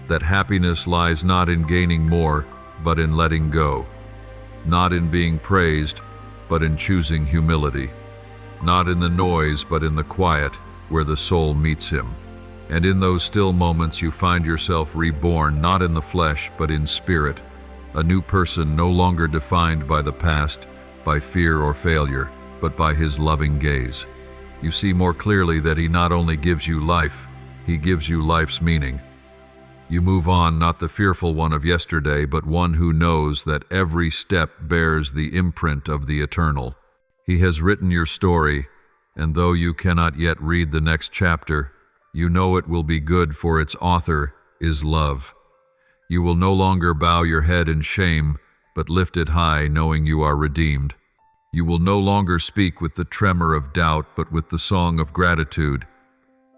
that happiness lies not in gaining more, but in letting go. Not in being praised, but in choosing humility. Not in the noise, but in the quiet, where the soul meets him. And in those still moments you find yourself reborn, not in the flesh, but in spirit, a new person no longer defined by the past, by fear or failure, but by his loving gaze. You see more clearly that he not only gives you life, he gives you life's meaning. You move on, not the fearful one of yesterday, but one who knows that every step bears the imprint of the eternal. He has written your story, and though you cannot yet read the next chapter, you know it will be good, for its author is love. You will no longer bow your head in shame, but lift it high, knowing you are redeemed. You will no longer speak with the tremor of doubt, but with the song of gratitude.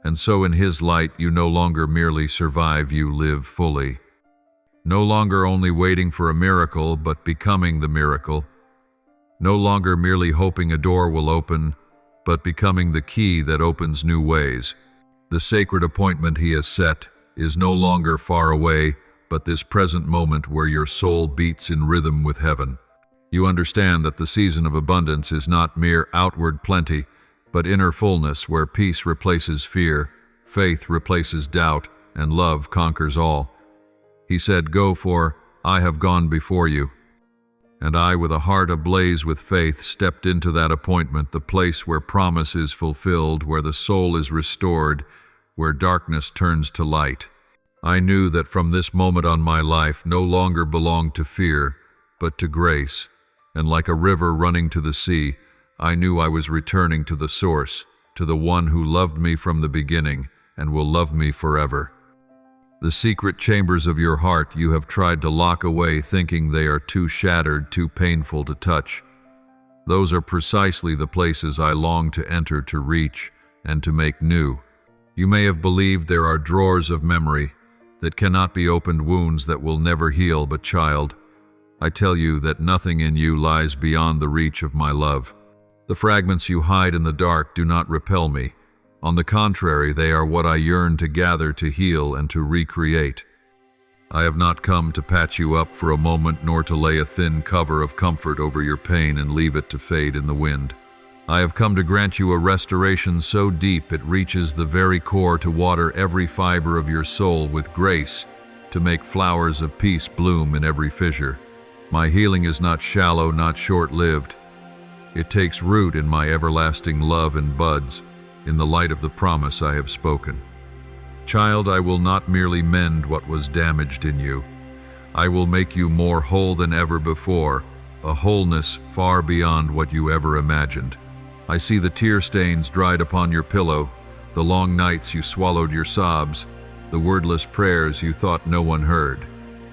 And so in His light you no longer merely survive, you live fully. No longer only waiting for a miracle, but becoming the miracle. No longer merely hoping a door will open, but becoming the key that opens new ways. The sacred appointment He has set is no longer far away, but this present moment where your soul beats in rhythm with heaven. You understand that the season of abundance is not mere outward plenty, but inner fullness, where peace replaces fear, faith replaces doubt, and love conquers all. He said, "Go, for I have gone before you." And I, with a heart ablaze with faith, stepped into that appointment, the place where promise is fulfilled, where the soul is restored, where darkness turns to light. I knew that from this moment on my life no longer belonged to fear, but to grace, and like a river running to the sea, I knew I was returning to the source, to the one who loved me from the beginning and will love me forever. The secret chambers of your heart you have tried to lock away, thinking they are too shattered, too painful to touch. Those are precisely the places I long to enter, to reach, and to make new. You may have believed there are drawers of memory that cannot be opened, wounds that will never heal, but child, I tell you that nothing in you lies beyond the reach of my love. The fragments you hide in the dark do not repel me. On the contrary, they are what I yearn to gather, to heal, and to recreate. I have not come to patch you up for a moment, nor to lay a thin cover of comfort over your pain and leave it to fade in the wind. I have come to grant you a restoration so deep it reaches the very core, to water every fiber of your soul with grace, to make flowers of peace bloom in every fissure. My healing is not shallow, not short-lived. It takes root in my everlasting love and buds, in the light of the promise I have spoken. Child, I will not merely mend what was damaged in you. I will make you more whole than ever before, a wholeness far beyond what you ever imagined. I see the tear stains dried upon your pillow, the long nights you swallowed your sobs, the wordless prayers you thought no one heard.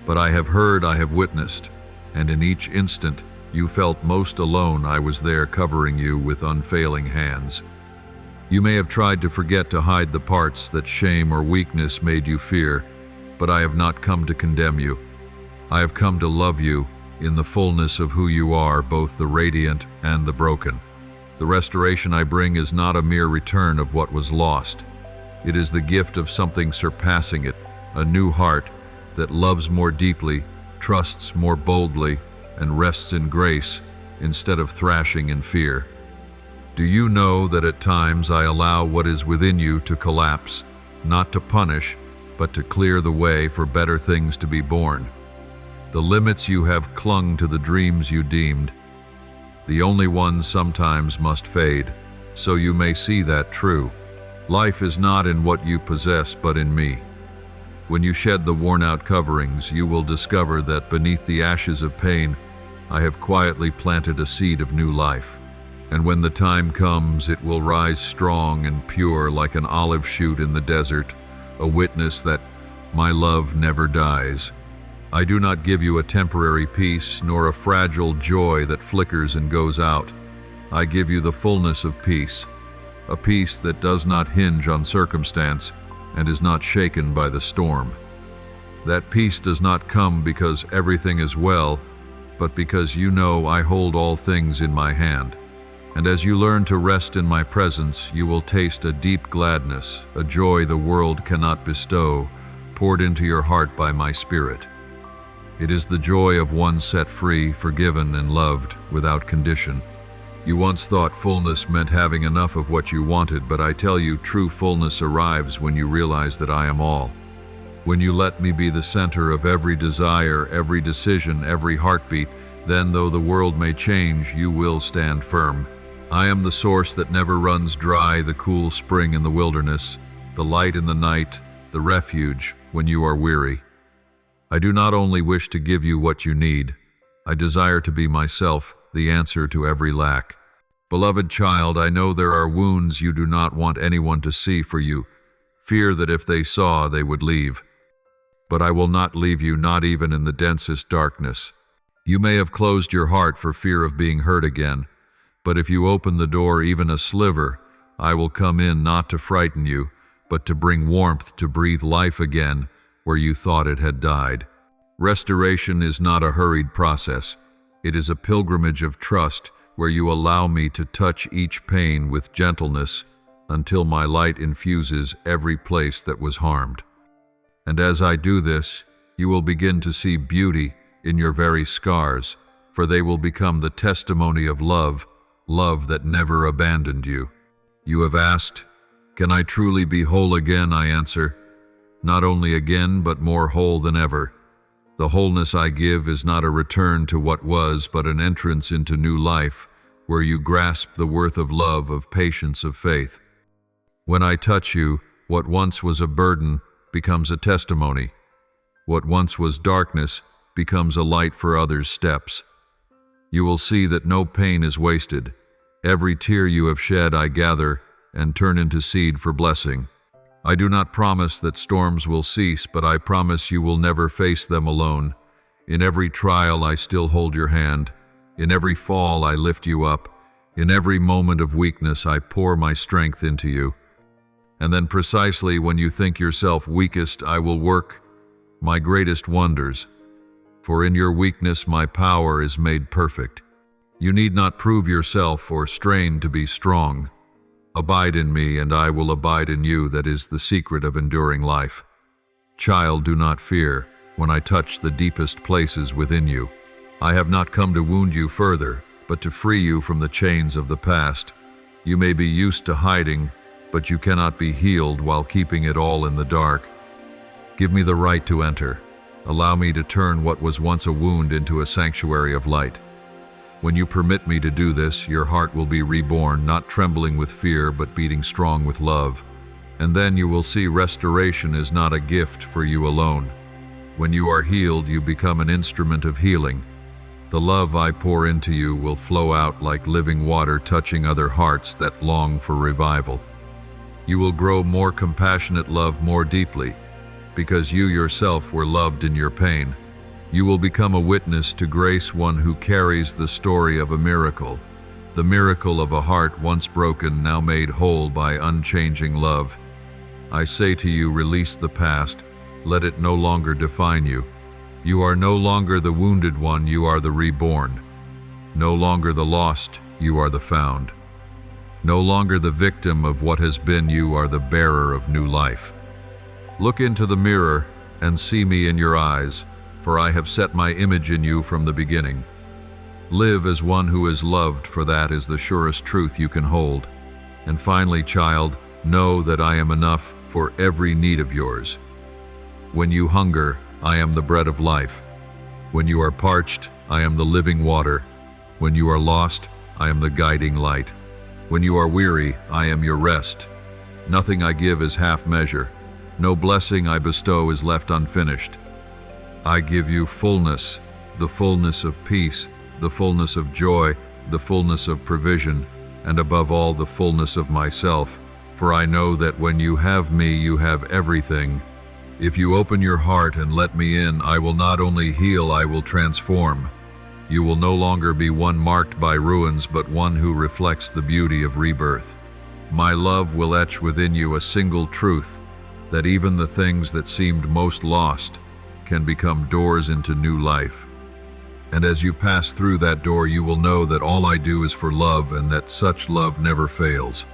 But I have heard, I have witnessed, and in each instant you felt most alone, I was there covering you with unfailing hands. You may have tried to forget, to hide the parts that shame or weakness made you fear, but I have not come to condemn you. I have come to love you in the fullness of who you are, both the radiant and the broken. The restoration I bring is not a mere return of what was lost. It is the gift of something surpassing it, a new heart that loves more deeply, trusts more boldly, and rests in grace instead of thrashing in fear. Do you know that at times I allow what is within you to collapse, not to punish, but to clear the way for better things to be born? The limits you have clung to, the dreams you deemed, the only ones sometimes must fade, so you may see that true. Life is not in what you possess, but in me. When you shed the worn-out coverings, you will discover that beneath the ashes of pain, I have quietly planted a seed of new life. And when the time comes, it will rise strong and pure like an olive shoot in the desert, a witness that my love never dies. I do not give you a temporary peace, nor a fragile joy that flickers and goes out. I give you the fullness of peace, a peace that does not hinge on circumstance and is not shaken by the storm. That peace does not come because everything is well, but because you know I hold all things in my hand. And as you learn to rest in my presence, you will taste a deep gladness, a joy the world cannot bestow, poured into your heart by my Spirit. It is the joy of one set free, forgiven, and loved without condition. You once thought fullness meant having enough of what you wanted, but I tell you, true fullness arrives when you realize that I am all. When you let me be the center of every desire, every decision, every heartbeat, then though the world may change, you will stand firm. I am the source that never runs dry, the cool spring in the wilderness, the light in the night, the refuge when you are weary. I do not only wish to give you what you need, I desire to be myself the answer to every lack. Beloved child, I know there are wounds you do not want anyone to see for you, fear that if they saw, they would leave. But I will not leave you, not even in the densest darkness. You may have closed your heart for fear of being hurt again, but if you open the door even a sliver, I will come in not to frighten you, but to bring warmth, to breathe life again where you thought it had died. Restoration is not a hurried process. It is a pilgrimage of trust where you allow me to touch each pain with gentleness until my light infuses every place that was harmed. And as I do this, you will begin to see beauty in your very scars, for they will become the testimony of love, love that never abandoned you. You have asked, "Can I truly be whole again?" I answer, "Not only again, but more whole than ever." The wholeness I give is not a return to what was, but an entrance into new life, where you grasp the worth of love, of patience, of faith. When I touch you, what once was a burden becomes a testimony. What once was darkness becomes a light for others' steps. You will see that no pain is wasted. Every tear you have shed I gather and turn into seed for blessing. I do not promise that storms will cease, but I promise you will never face them alone. In every trial I still hold your hand. In every fall I lift you up. In every moment of weakness I pour my strength into you. And then precisely when you think yourself weakest, I will work my greatest wonders. For in your weakness my power is made perfect. You need not prove yourself or strain to be strong. Abide in me, and I will abide in you. That is the secret of enduring life. Child, do not fear when I touch the deepest places within you. I have not come to wound you further, but to free you from the chains of the past. You may be used to hiding, but you cannot be healed while keeping it all in the dark. Give me the right to enter. Allow me to turn what was once a wound into a sanctuary of light. When you permit me to do this, your heart will be reborn, not trembling with fear, but beating strong with love. And then you will see restoration is not a gift for you alone. When you are healed, you become an instrument of healing. The love I pour into you will flow out like living water, touching other hearts that long for revival. You will grow more compassionate love more deeply, because you yourself were loved in your pain. You will become a witness to grace, one who carries the story of a miracle, the miracle of a heart once broken, now made whole by unchanging love. I say to you, release the past, let it no longer define you. You are no longer the wounded one, you are the reborn. No longer the lost, you are the found. No longer the victim of what has been, you are the bearer of new life. Look into the mirror and see me in your eyes, for I have set my image in you from the beginning. Live as one who is loved, for that is the surest truth you can hold. And finally, child, know that I am enough for every need of yours. When you hunger, I am the bread of life. When you are parched, I am the living water. When you are lost, I am the guiding light. When you are weary, I am your rest. Nothing I give is half measure. No blessing I bestow is left unfinished. I give you fullness, the fullness of peace, the fullness of joy, the fullness of provision, and above all the fullness of myself. For I know that when you have me, you have everything. If you open your heart and let me in, I will not only heal, I will transform. You will no longer be one marked by ruins, but one who reflects the beauty of rebirth. My love will etch within you a single truth, that even the things that seemed most lost can become doors into new life. And as you pass through that door, you will know that all I do is for love, and that such love never fails.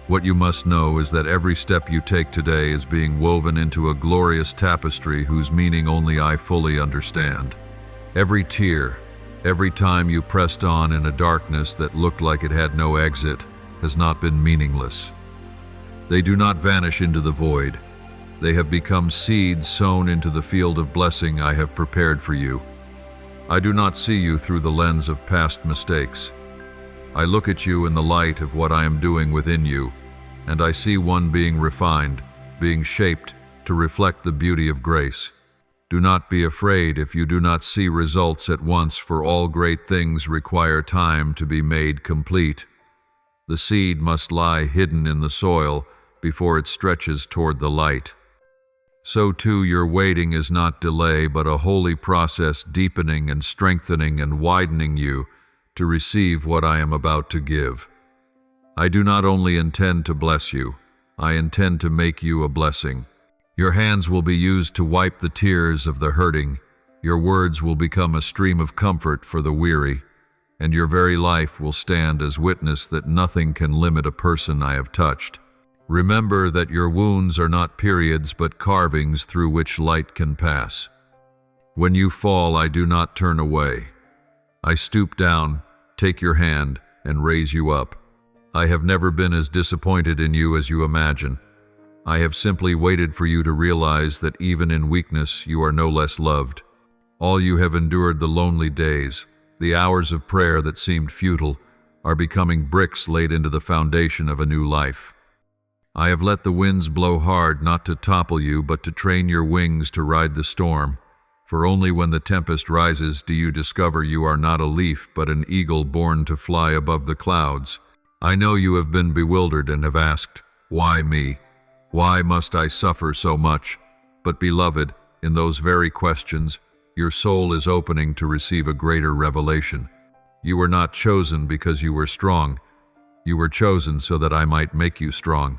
What you must know is that every step you take today is being woven into a glorious tapestry whose meaning only I fully understand. Every tear, every time you pressed on in a darkness that looked like it had no exit, has not been meaningless. They do not vanish into the void. They have become seeds sown into the field of blessing I have prepared for you. I do not see you through the lens of past mistakes. I look at you in the light of what I am doing within you, and I see one being refined, being shaped, to reflect the beauty of grace. Do not be afraid if you do not see results at once, for all great things require time to be made complete. The seed must lie hidden in the soil before it stretches toward the light. So too your waiting is not delay, but a holy process, deepening and strengthening and widening you to receive what I am about to give. I do not only intend to bless you, I intend to make you a blessing. Your hands will be used to wipe the tears of the hurting. Your words will become a stream of comfort for the weary, and your very life will stand as witness that nothing can limit a person I have touched. Remember that your wounds are not periods, but carvings through which light can pass. When you fall, I do not turn away. I stoop down, take your hand, and raise you up. I have never been as disappointed in you as you imagine. I have simply waited for you to realize that even in weakness you are no less loved. All you have endured, the lonely days, the hours of prayer that seemed futile, are becoming bricks laid into the foundation of a new life. I have let the winds blow hard, not to topple you, but to train your wings to ride the storm. For only when the tempest rises do you discover you are not a leaf, but an eagle born to fly above the clouds. I know you have been bewildered and have asked, why me? Why must I suffer so much? But beloved, in those very questions, your soul is opening to receive a greater revelation. You were not chosen because you were strong. You were chosen so that I might make you strong.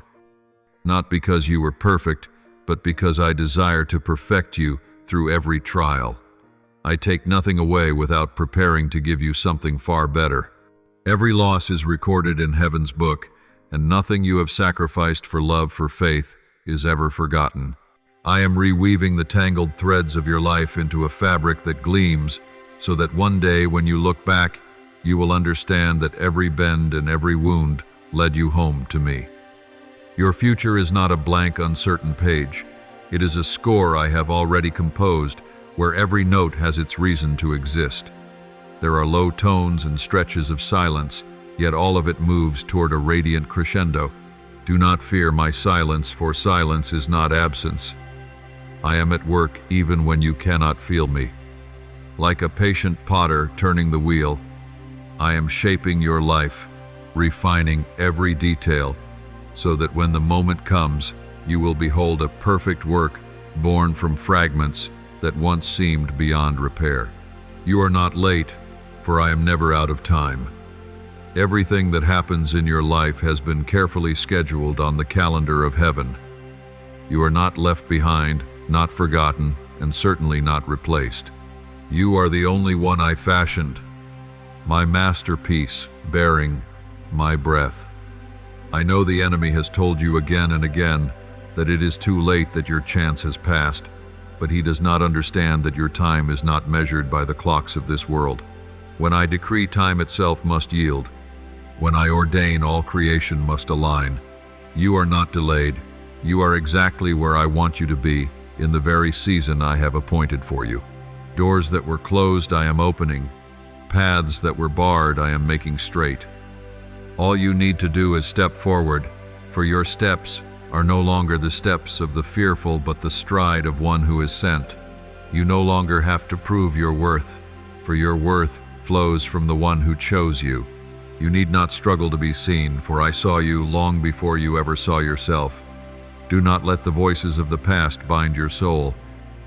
Not because you were perfect, but because I desire to perfect you through every trial. I take nothing away without preparing to give you something far better. Every loss is recorded in heaven's book, and nothing you have sacrificed for love, for faith, is ever forgotten. I am reweaving the tangled threads of your life into a fabric that gleams, so that one day when you look back, you will understand that every bend and every wound led you home to me. Your future is not a blank, uncertain page. It is a score I have already composed, where every note has its reason to exist. There are low tones and stretches of silence, yet all of it moves toward a radiant crescendo. Do not fear my silence, for silence is not absence. I am at work even when you cannot feel me. Like a patient potter turning the wheel, I am shaping your life, refining every detail, so that when the moment comes, you will behold a perfect work born from fragments that once seemed beyond repair. You are not late, for I am never out of time. Everything that happens in your life has been carefully scheduled on the calendar of heaven. You are not left behind, not forgotten, and certainly not replaced. You are the only one I fashioned, my masterpiece, bearing my breath. I know the enemy has told you again and again that it is too late, that your chance has passed, but he does not understand that your time is not measured by the clocks of this world. When I decree, time itself must yield. When I ordain, all creation must align. You are not delayed. You are exactly where I want you to be, in the very season I have appointed for you. Doors that were closed I am opening. Paths that were barred I am making straight. All you need to do is step forward, for your steps are no longer the steps of the fearful, but the stride of one who is sent. You no longer have to prove your worth, for your worth flows from the one who chose you. You need not struggle to be seen, for I saw you long before you ever saw yourself. Do not let the voices of the past bind your soul.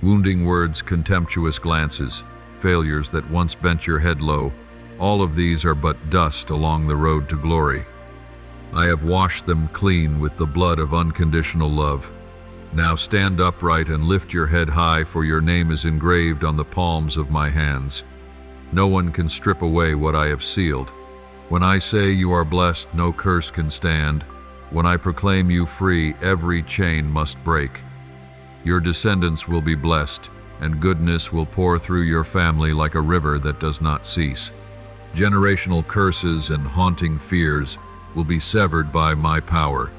Wounding words, contemptuous glances, failures that once bent your head low, all of these are but dust along the road to glory. I have washed them clean with the blood of unconditional love. Now stand upright and lift your head high, for your name is engraved on the palms of my hands. No one can strip away what I have sealed. When I say you are blessed, no curse can stand. When I proclaim you free, every chain must break. Your descendants will be blessed, and goodness will pour through your family like a river that does not cease. Generational curses and haunting fears will be severed by my power.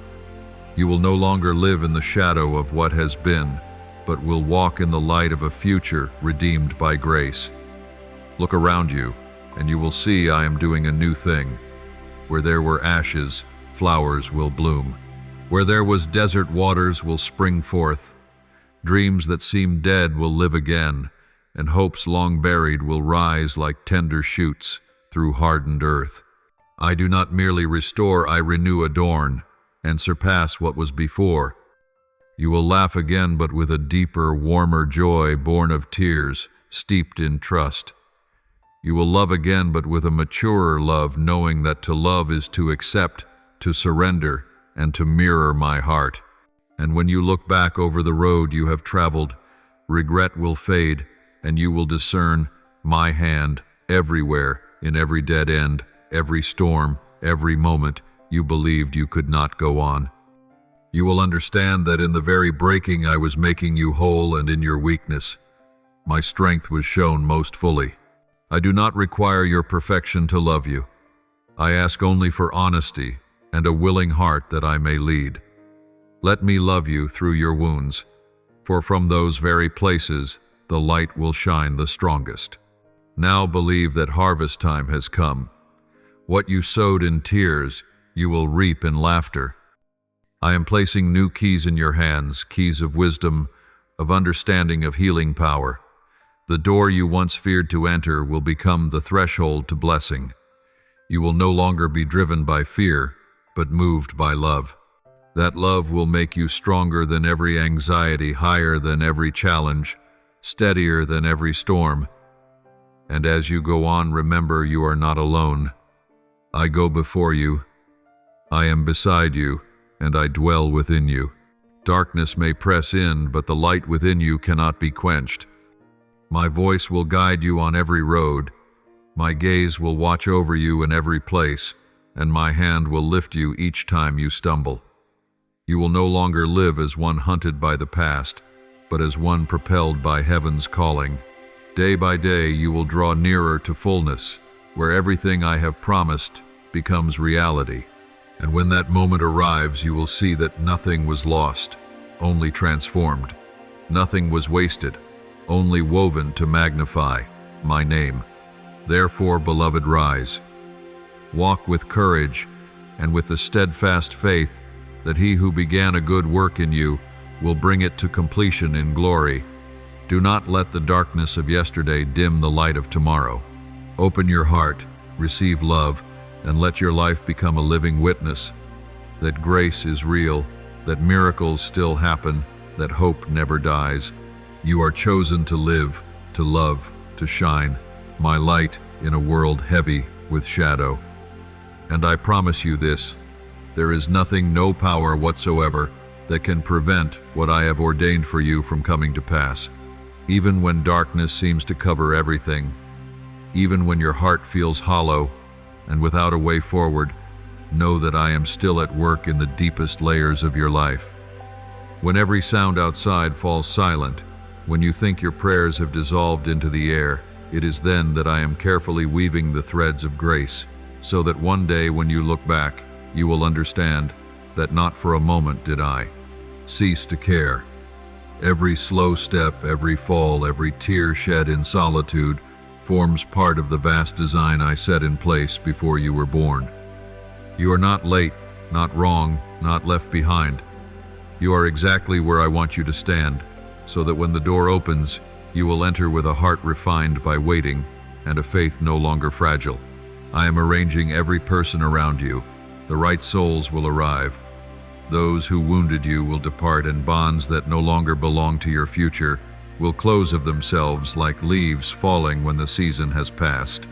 You will no longer live in the shadow of what has been, but will walk in the light of a future redeemed by grace. Look around you, and you will see I am doing a new thing. Where there were ashes, flowers will bloom. Where there was desert, waters will spring forth. Dreams that seem dead will live again, and hopes long buried will rise like tender shoots through hardened earth. I do not merely restore, I renew, adorn, and surpass what was before. You will laugh again, but with a deeper, warmer joy born of tears, steeped in trust. You will love again, but with a maturer love, knowing that to love is to accept, to surrender, and to mirror my heart. And when you look back over the road you have traveled, regret will fade, and you will discern my hand everywhere, in every dead end, every storm, every moment you believed you could not go on. You will understand that in the very breaking I was making you whole, and in your weakness, my strength was shown most fully. I do not require your perfection to love you. I ask only for honesty and a willing heart that I may lead. Let me love you through your wounds, for from those very places the light will shine the strongest. Now believe that harvest time has come. What you sowed in tears, you will reap in laughter. I am placing new keys in your hands, keys of wisdom, of understanding, of healing power. The door you once feared to enter will become the threshold to blessing. You will no longer be driven by fear, but moved by love. That love will make you stronger than every anxiety, higher than every challenge, steadier than every storm. And as you go on, remember you are not alone. I go before you. I am beside you, and I dwell within you. Darkness may press in, but the light within you cannot be quenched. My voice will guide you on every road. My gaze will watch over you in every place, and my hand will lift you each time you stumble. You will no longer live as one hunted by the past, but as one propelled by heaven's calling. Day by day you will draw nearer to fullness, where everything I have promised becomes reality. And when that moment arrives, you will see that nothing was lost, only transformed. Nothing was wasted, only woven to magnify my name. Therefore, beloved, rise. Walk with courage and with the steadfast faith that he who began a good work in you will bring it to completion in glory. Do not let the darkness of yesterday dim the light of tomorrow. Open your heart, receive love, and let your life become a living witness that grace is real, that miracles still happen, that hope never dies. You are chosen to live, to love, to shine, my light in a world heavy with shadow. And I promise you this, there is nothing, no power whatsoever that can prevent what I have ordained for you from coming to pass. Even when darkness seems to cover everything, even when your heart feels hollow and without a way forward, know that I am still at work in the deepest layers of your life. When every sound outside falls silent, when you think your prayers have dissolved into the air, it is then that I am carefully weaving the threads of grace, so that one day when you look back, you will understand that not for a moment did I cease to care. Every slow step, every fall, every tear shed in solitude forms part of the vast design I set in place before you were born. You are not late, not wrong, not left behind. You are exactly where I want you to stand, so that when the door opens, you will enter with a heart refined by waiting and a faith no longer fragile. I am arranging every person around you. The right souls will arrive. Those who wounded you will depart, and bonds that no longer belong to your future will close of themselves like leaves falling when the season has passed.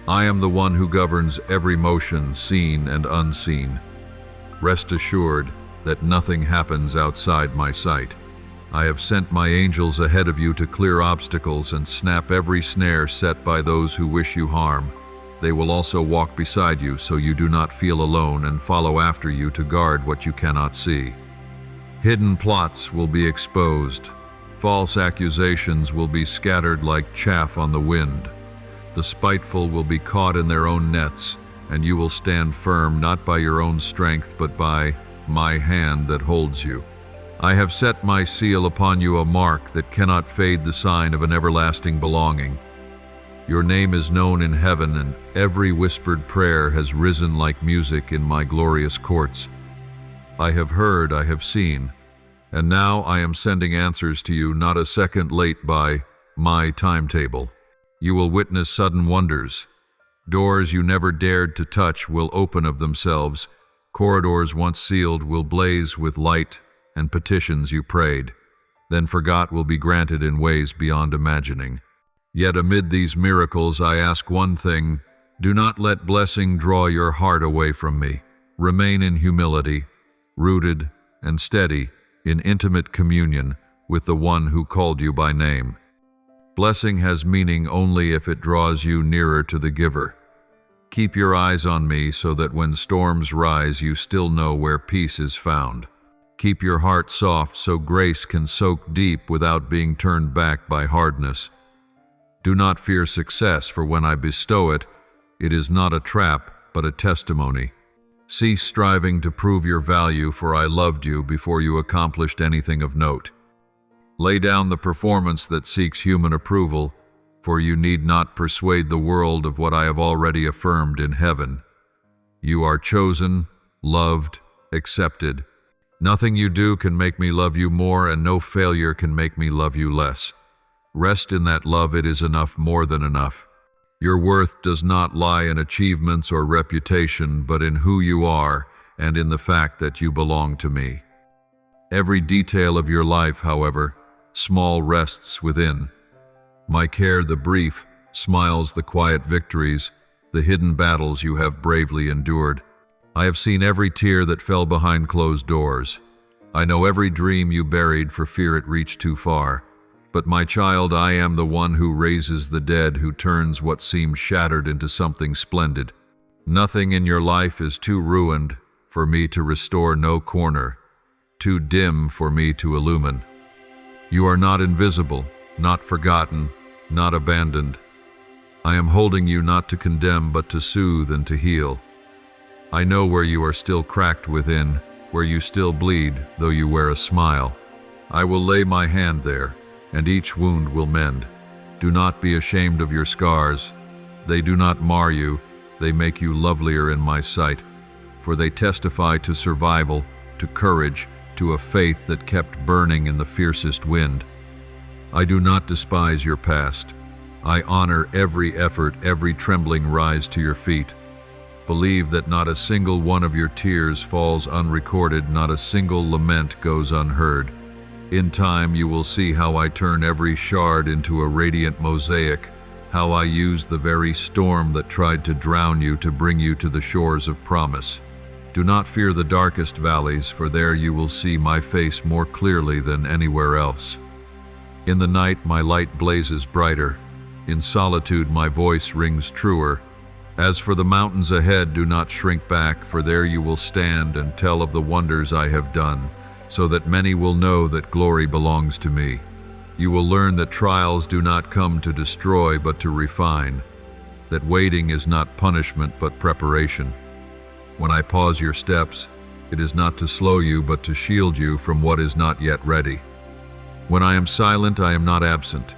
I am the one who governs every motion, seen and unseen. Rest assured that nothing happens outside my sight. I have sent my angels ahead of you to clear obstacles and snap every snare set by those who wish you harm. They will also walk beside you so you do not feel alone, and follow after you to guard what you cannot see. Hidden plots will be exposed. False accusations will be scattered like chaff on the wind. The spiteful will be caught in their own nets, and you will stand firm not by your own strength but by my hand that holds you. I have set my seal upon you, a mark that cannot fade, the sign of an everlasting belonging. Your name is known in heaven, and every whispered prayer has risen like music in my glorious courts. I have heard, I have seen. And now I am sending answers to you not a second late by my timetable. You will witness sudden wonders. Doors you never dared to touch will open of themselves. Corridors once sealed will blaze with light, and petitions you prayed, then forgot, will be granted in ways beyond imagining. Yet amid these miracles I ask one thing: do not let blessing draw your heart away from me. Remain in humility, rooted and steady in intimate communion with the one who called you by name. Blessing has meaning only if it draws you nearer to the giver. Keep your eyes on me so that when storms rise you still know where peace is found. Keep your heart soft so grace can soak deep without being turned back by hardness. Do not fear success, for when I bestow it, it is not a trap but a testimony. Cease striving to prove your value, for I loved you before you accomplished anything of note. Lay down the performance that seeks human approval, for you need not persuade the world of what I have already affirmed in heaven. You are chosen, loved, accepted. Nothing you do can make me love you more, and no failure can make me love you less. Rest in that love, it is enough, more than enough. Your worth does not lie in achievements or reputation, but in who you are and in the fact that you belong to me. Every detail of your life, however, small rests within. My care the brief, smiles the quiet victories, the hidden battles you have bravely endured. I have seen every tear that fell behind closed doors. I know every dream you buried for fear it reached too far. But my child, I am the one who raises the dead, who turns what seemed shattered into something splendid. Nothing in your life is too ruined for me to restore, no corner too dim for me to illumine. You are not invisible, not forgotten, not abandoned. I am holding you not to condemn but to soothe and to heal. I know where you are still cracked within, where you still bleed, though you wear a smile. I will lay my hand there, and each wound will mend. Do not be ashamed of your scars. They do not mar you, they make you lovelier in my sight, for they testify to survival, to courage, to a faith that kept burning in the fiercest wind. I do not despise your past. I honor every effort, every trembling rise to your feet. Believe that not a single one of your tears falls unrecorded, not a single lament goes unheard. In time you will see how I turn every shard into a radiant mosaic, how I use the very storm that tried to drown you to bring you to the shores of promise. Do not fear the darkest valleys, for there you will see my face more clearly than anywhere else. In the night my light blazes brighter. In solitude my voice rings truer. As for the mountains ahead, do not shrink back, for there you will stand and tell of the wonders I have done, so that many will know that glory belongs to me. You will learn that trials do not come to destroy but to refine, that waiting is not punishment but preparation. When I pause your steps, it is not to slow you but to shield you from what is not yet ready. When I am silent, I am not absent.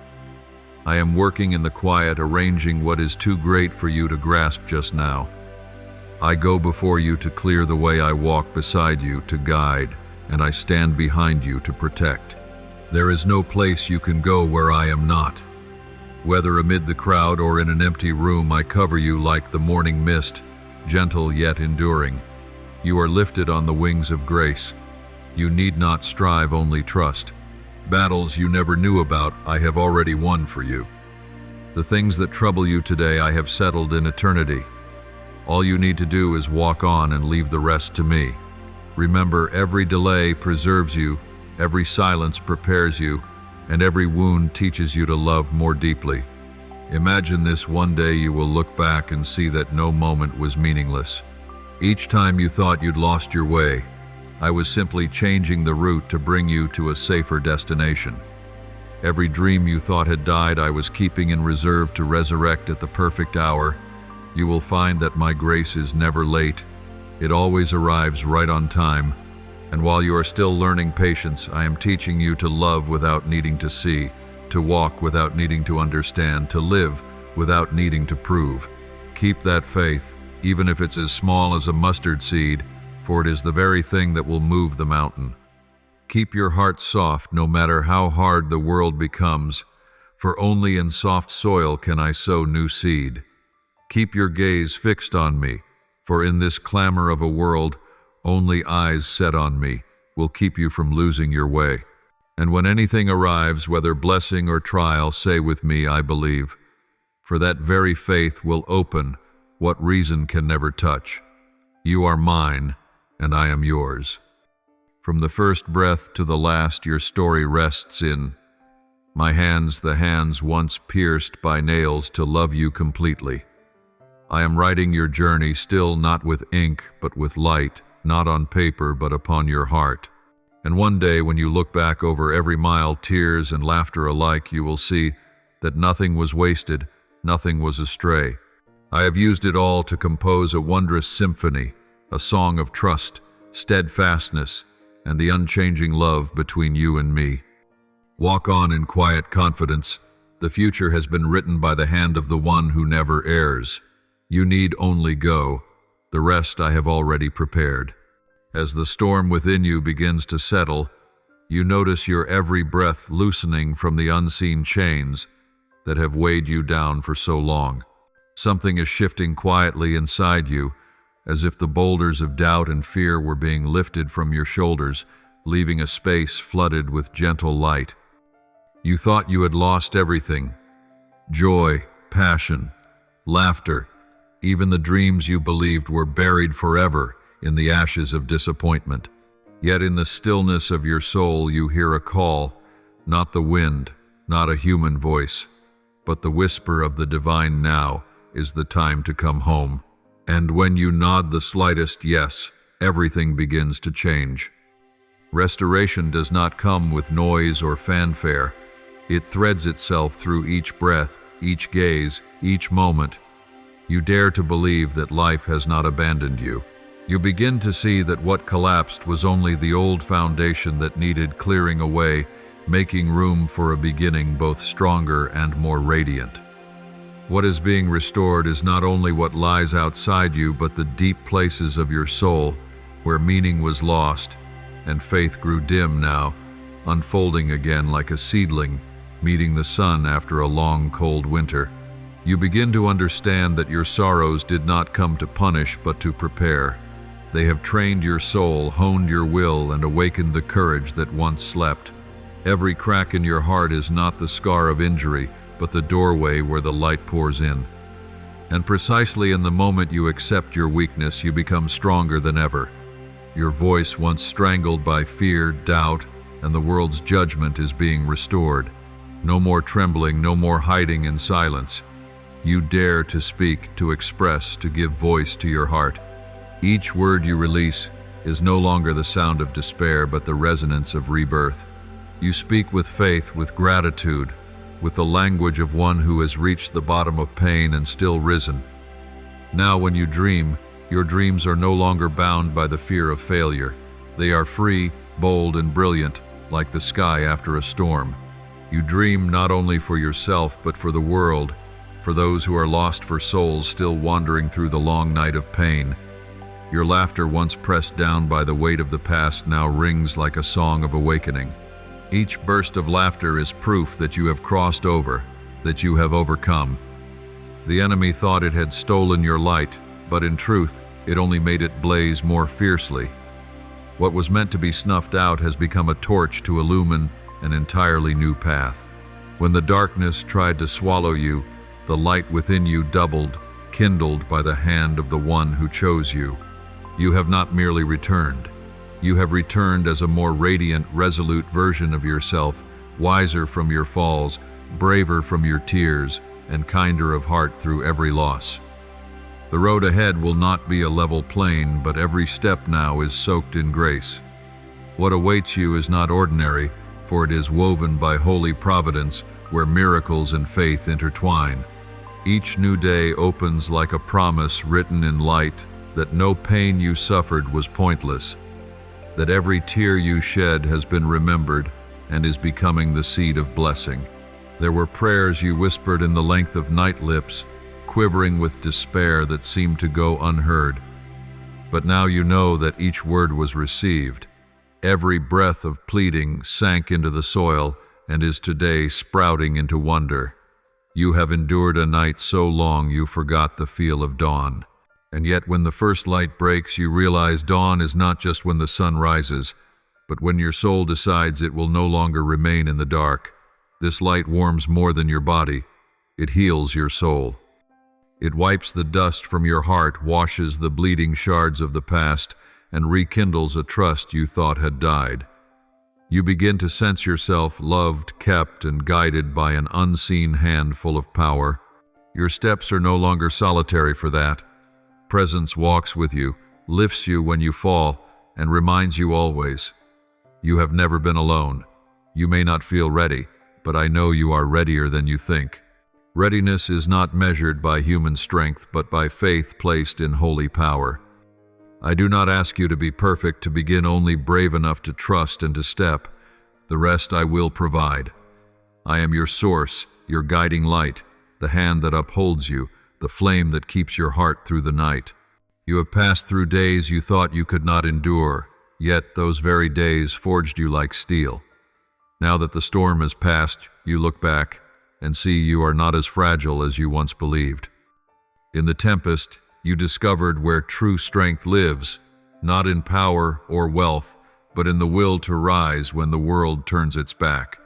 I am working in the quiet, arranging what is too great for you to grasp just now. I go before you to clear the way, I walk beside you to guide, and I stand behind you to protect. There is no place you can go where I am not. Whether amid the crowd or in an empty room, I cover you like the morning mist, gentle yet enduring. You are lifted on the wings of grace. You need not strive, only trust. Battles you never knew about, I have already won for you. The things that trouble you today, I have settled in eternity. All you need to do is walk on and leave the rest to me. Remember, every delay preserves you, every silence prepares you, and every wound teaches you to love more deeply. Imagine this: one day you will look back and see that no moment was meaningless. Each time you thought you'd lost your way, I was simply changing the route to bring you to a safer destination. Every dream you thought had died, I was keeping in reserve to resurrect at the perfect hour. You will find that my grace is never late. It always arrives right on time. And while you are still learning patience, I am teaching you to love without needing to see, to walk without needing to understand, to live without needing to prove. Keep that faith, even if it's as small as a mustard seed, for it is the very thing that will move the mountain. Keep your heart soft no matter how hard the world becomes, for only in soft soil can I sow new seed. Keep your gaze fixed on me, for in this clamor of a world, only eyes set on me will keep you from losing your way. And when anything arrives, whether blessing or trial, say with me, I believe, for that very faith will open what reason can never touch. You are mine, and I am yours. From the first breath to the last, your story rests in my hands, the hands once pierced by nails to love you completely. I am writing your journey still, not with ink, but with light, not on paper, but upon your heart. And one day, when you look back over every mile, tears and laughter alike, you will see that nothing was wasted, nothing was astray. I have used it all to compose a wondrous symphony, a song of trust, steadfastness, and the unchanging love between you and me. Walk on in quiet confidence. The future has been written by the hand of the one who never errs. You need only go. The rest I have already prepared. As the storm within you begins to settle, you notice your every breath loosening from the unseen chains that have weighed you down for so long. Something is shifting quietly inside you, as if the boulders of doubt and fear were being lifted from your shoulders, leaving a space flooded with gentle light. You thought you had lost everything: joy, passion, laughter, even the dreams you believed were buried forever in the ashes of disappointment. Yet in the stillness of your soul you hear a call, not the wind, not a human voice, but the whisper of the divine. Now is the time to come home. And when you nod the slightest yes, everything begins to change. Restoration does not come with noise or fanfare. It threads itself through each breath, each gaze, each moment. You dare to believe that life has not abandoned you. You begin to see that what collapsed was only the old foundation that needed clearing away, making room for a beginning both stronger and more radiant. What is being restored is not only what lies outside you, but the deep places of your soul where meaning was lost and faith grew dim now, unfolding again like a seedling meeting the sun after a long, cold winter. You begin to understand that your sorrows did not come to punish, but to prepare. They have trained your soul, honed your will, and awakened the courage that once slept. Every crack in your heart is not the scar of injury, but the doorway where the light pours in. And precisely in the moment you accept your weakness, you become stronger than ever. Your voice, once strangled by fear, doubt, and the world's judgment, is being restored. No more trembling, no more hiding in silence. You dare to speak, to express, to give voice to your heart. Each word you release is no longer the sound of despair, but the resonance of rebirth. You speak with faith, with gratitude, with the language of one who has reached the bottom of pain and still risen. Now when you dream, your dreams are no longer bound by the fear of failure. They are free, bold, and brilliant, like the sky after a storm. You dream not only for yourself, but for the world, for those who are lost, for souls still wandering through the long night of pain. Your laughter, once pressed down by the weight of the past, now rings like a song of awakening. Each burst of laughter is proof that you have crossed over, that you have overcome. The enemy thought it had stolen your light, but in truth, it only made it blaze more fiercely. What was meant to be snuffed out has become a torch to illumine an entirely new path. When the darkness tried to swallow you, the light within you doubled, kindled by the hand of the one who chose you. You have not merely returned. You have returned as a more radiant, resolute version of yourself, wiser from your falls, braver from your tears, and kinder of heart through every loss. The road ahead will not be a level plain, but every step now is soaked in grace. What awaits you is not ordinary, for it is woven by holy providence, where miracles and faith intertwine. Each new day opens like a promise written in light, that no pain you suffered was pointless, that every tear you shed has been remembered and is becoming the seed of blessing. There were prayers you whispered in the length of night lips, quivering with despair that seemed to go unheard. But now you know that each word was received, Every breath of pleading sank into the soil and is today sprouting into wonder. You have endured a night so long you forgot the feel of dawn. And yet when the first light breaks, you realize dawn is not just when the sun rises, but when your soul decides it will no longer remain in the dark. This light warms more than your body. It heals your soul. It wipes the dust from your heart, washes the bleeding shards of the past, and rekindles a trust you thought had died. You begin to sense yourself loved, kept, and guided by an unseen hand full of power. Your steps are no longer solitary for that. Presence walks with you, lifts you when you fall, and reminds you always. You have never been alone. You may not feel ready, but I know you are readier than you think. Readiness is not measured by human strength, but by faith placed in holy power. I do not ask you to be perfect, to begin, only brave enough to trust and to step. The rest I will provide. I am your source, your guiding light, the hand that upholds you, the flame that keeps your heart through the night. You have passed through days you thought you could not endure, yet those very days forged you like steel. Now that the storm has passed, you look back and see you are not as fragile as you once believed. In the tempest, you discovered where true strength lives, not in power or wealth, but in the will to rise when the world turns its back.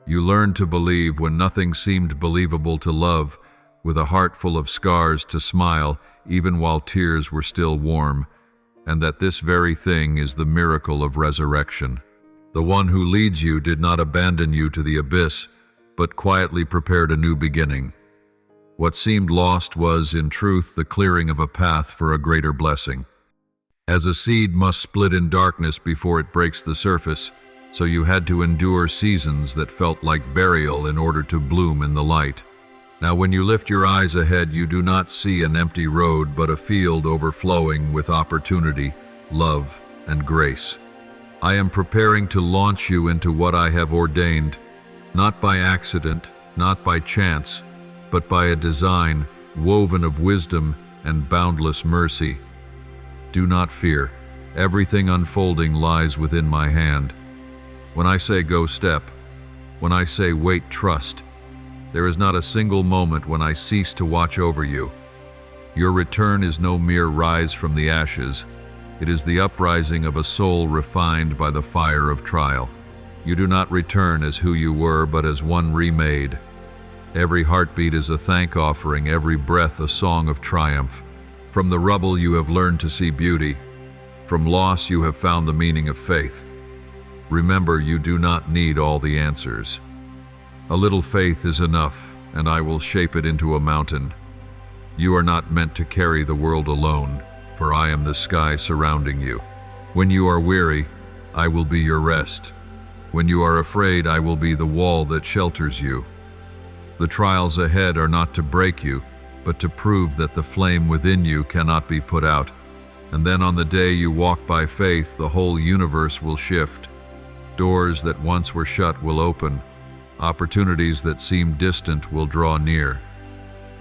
You learned to believe when nothing seemed believable, to love with a heart full of scars, to smile even while tears were still warm, and that this very thing is the miracle of resurrection. The one who leads you did not abandon you to the abyss, but quietly prepared a new beginning. What seemed lost was, in truth, the clearing of a path for a greater blessing. As a seed must split in darkness before it breaks the surface, so you had to endure seasons that felt like burial in order to bloom in the light. Now when you lift your eyes ahead, you do not see an empty road, but a field overflowing with opportunity, love, and grace. I am preparing to launch you into what I have ordained, not by accident, not by chance, but by a design woven of wisdom and boundless mercy. Do not fear. Everything unfolding lies within my hand. When I say go, step. When I say wait, trust. There is not a single moment when I cease to watch over you. Your return is no mere rise from the ashes. It is the uprising of a soul refined by the fire of trial. You do not return as who you were, but as one remade. Every heartbeat is a thank offering, every breath a song of triumph. From the rubble you have learned to see beauty. From loss you have found the meaning of faith. Remember, you do not need all the answers. A little faith is enough, and I will shape it into a mountain. You are not meant to carry the world alone, for I am the sky surrounding you. When you are weary, I will be your rest. When you are afraid, I will be the wall that shelters you. The trials ahead are not to break you, but to prove that the flame within you cannot be put out. And then on the day you walk by faith, the whole universe will shift. Doors that once were shut will open. Opportunities that seemed distant will draw near.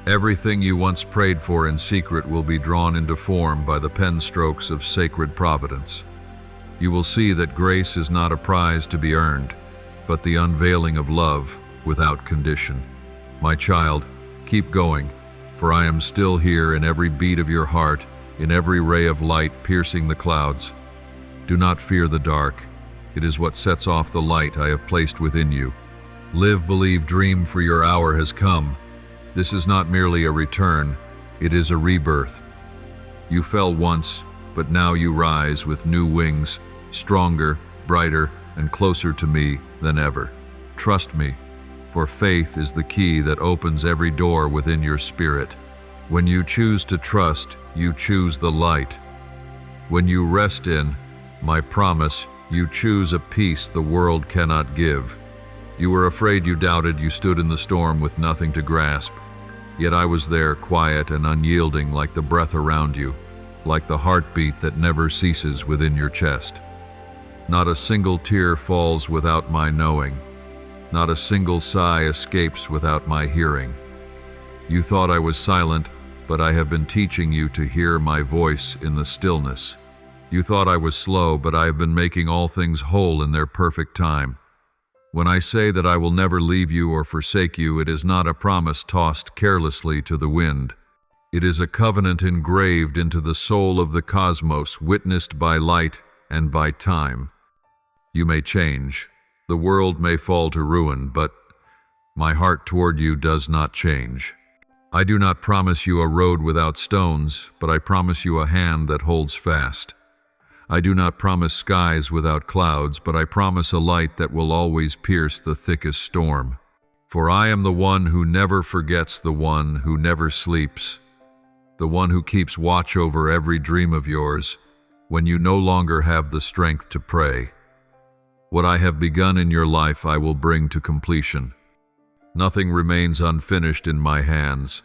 Everything you once prayed for in secret will be drawn into form by the pen strokes of sacred providence. You will see that grace is not a prize to be earned, but the unveiling of love without condition. My child, keep going, for I am still here in every beat of your heart, in every ray of light piercing the clouds. Do not fear the dark. It is what sets off the light I have placed within you. Live, believe, dream, for your hour has come. This is not merely a return, it is a rebirth. You fell once, but now you rise with new wings, stronger, brighter, and closer to me than ever. Trust me, for faith is the key that opens every door within your spirit. When you choose to trust, you choose the light. When you rest in my promise, you choose a peace the world cannot give. You were afraid, you doubted, you stood in the storm with nothing to grasp. Yet I was there, quiet and unyielding, like the breath around you, like the heartbeat that never ceases within your chest. Not a single tear falls without my knowing. Not a single sigh escapes without my hearing. You thought I was silent, but I have been teaching you to hear my voice in the stillness. You thought I was slow, but I have been making all things whole in their perfect time. When I say that I will never leave you or forsake you, it is not a promise tossed carelessly to the wind. It is a covenant engraved into the soul of the cosmos, witnessed by light and by time. You may change, the world may fall to ruin, but my heart toward you does not change. I do not promise you a road without stones, but I promise you a hand that holds fast. I do not promise skies without clouds, but I promise a light that will always pierce the thickest storm. For I am the one who never forgets, the one who never sleeps, the one who keeps watch over every dream of yours when you no longer have the strength to pray. What I have begun in your life I will bring to completion. Nothing remains unfinished in my hands.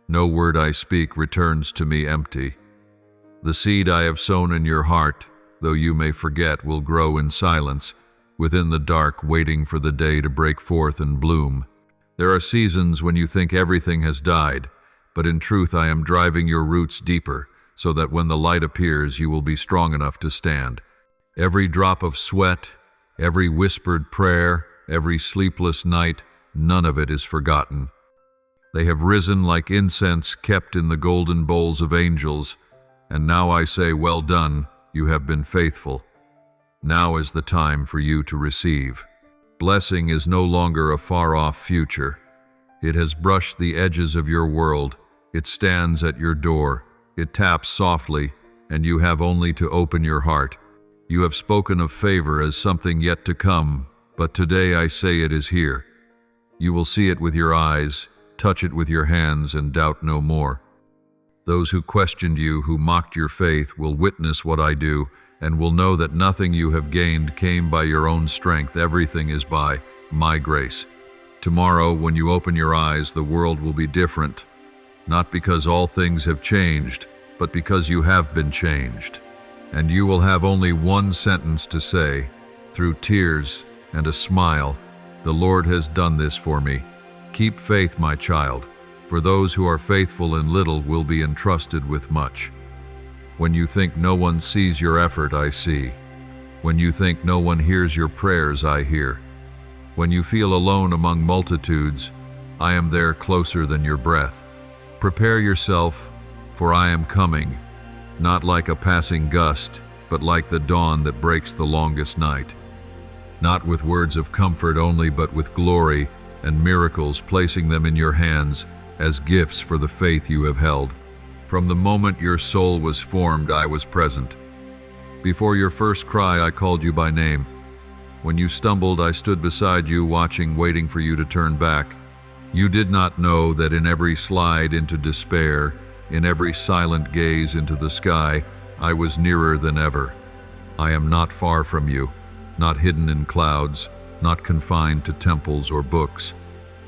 No word I speak returns to me empty. The seed I have sown in your heart, though you may forget, will grow in silence, within the dark, waiting for the day to break forth and bloom. There are seasons when you think everything has died, but in truth I am driving your roots deeper, so that when the light appears you will be strong enough to stand. Every drop of sweat, every whispered prayer, every sleepless night, none of it is forgotten. They have risen like incense kept in the golden bowls of angels, and now I say, well done, you have been faithful. Now is the time for you to receive. Blessing is no longer a far-off future. It has brushed the edges of your world. It stands at your door. It taps softly, and you have only to open your heart. You have spoken of favor as something yet to come, but today I say it is here. You will see it with your eyes, touch it with your hands, and doubt no more. Those who questioned you, who mocked your faith, will witness what I do, and will know that nothing you have gained came by your own strength. Everything is by my grace. Tomorrow, when you open your eyes, the world will be different, not because all things have changed, but because you have been changed. And you will have only one sentence to say, through tears and a smile, the Lord has done this for me. Keep faith, my child. For those who are faithful in little will be entrusted with much. When you think no one sees your effort, I see. When you think no one hears your prayers, I hear. When you feel alone among multitudes, I am there closer than your breath. Prepare yourself, for I am coming, not like a passing gust, but like the dawn that breaks the longest night. Not with words of comfort only, but with glory and miracles, placing them in your hands as gifts for the faith you have held. From the moment your soul was formed, I was present. Before your first cry, I called you by name. When you stumbled, I stood beside you, watching, waiting for you to turn back. You did not know that in every slide into despair, in every silent gaze into the sky, I was nearer than ever. I am not far from you, not hidden in clouds, not confined to temples or books.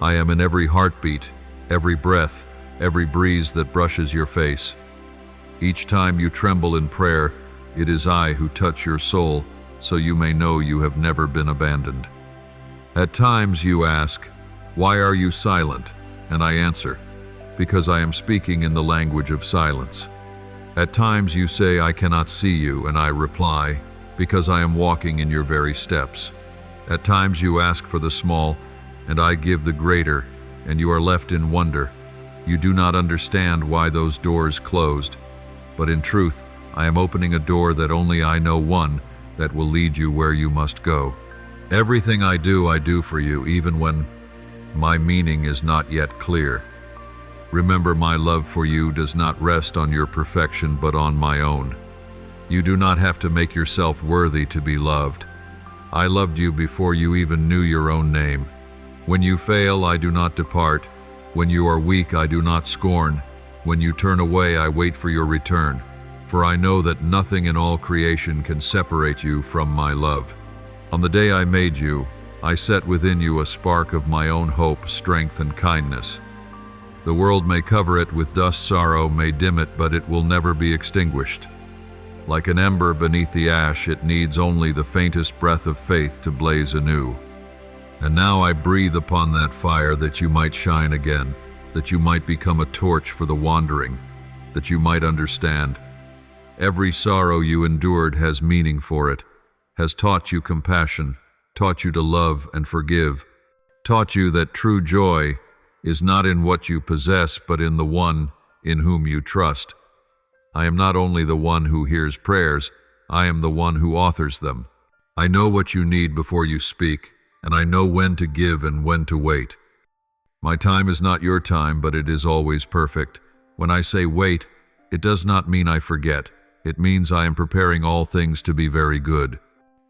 I am in every heartbeat, every breath, every breeze that brushes your face. Each time you tremble in prayer, it is I who touch your soul, so you may know you have never been abandoned. At times you ask, "Why are you silent?" And I answer, "Because I am speaking in the language of silence." At times you say, "I cannot see you," and I reply, "Because I am walking in your very steps." At times you ask for the small, and I give the greater, and you are left in wonder. You do not understand why those doors closed, but in truth, I am opening a door that only I know, one that will lead you where you must go. Everything I do for you, even when my meaning is not yet clear. Remember, my love for you does not rest on your perfection, but on my own. You do not have to make yourself worthy to be loved. I loved you before you even knew your own name. When you fail, I do not depart. When you are weak, I do not scorn. When you turn away, I wait for your return. For I know that nothing in all creation can separate you from my love. On the day I made you, I set within you a spark of my own hope, strength, and kindness. The world may cover it with dust, sorrow may dim it, but it will never be extinguished. Like an ember beneath the ash, it needs only the faintest breath of faith to blaze anew. And now I breathe upon that fire that you might shine again, that you might become a torch for the wandering, that you might understand. Every sorrow you endured has meaning for it, has taught you compassion, taught you to love and forgive, taught you that true joy is not in what you possess, but in the one in whom you trust. I am not only the one who hears prayers, I am the one who authors them. I know what you need before you speak, and I know when to give and when to wait. My time is not your time, but it is always perfect. When I say wait, it does not mean I forget. It means I am preparing all things to be very good.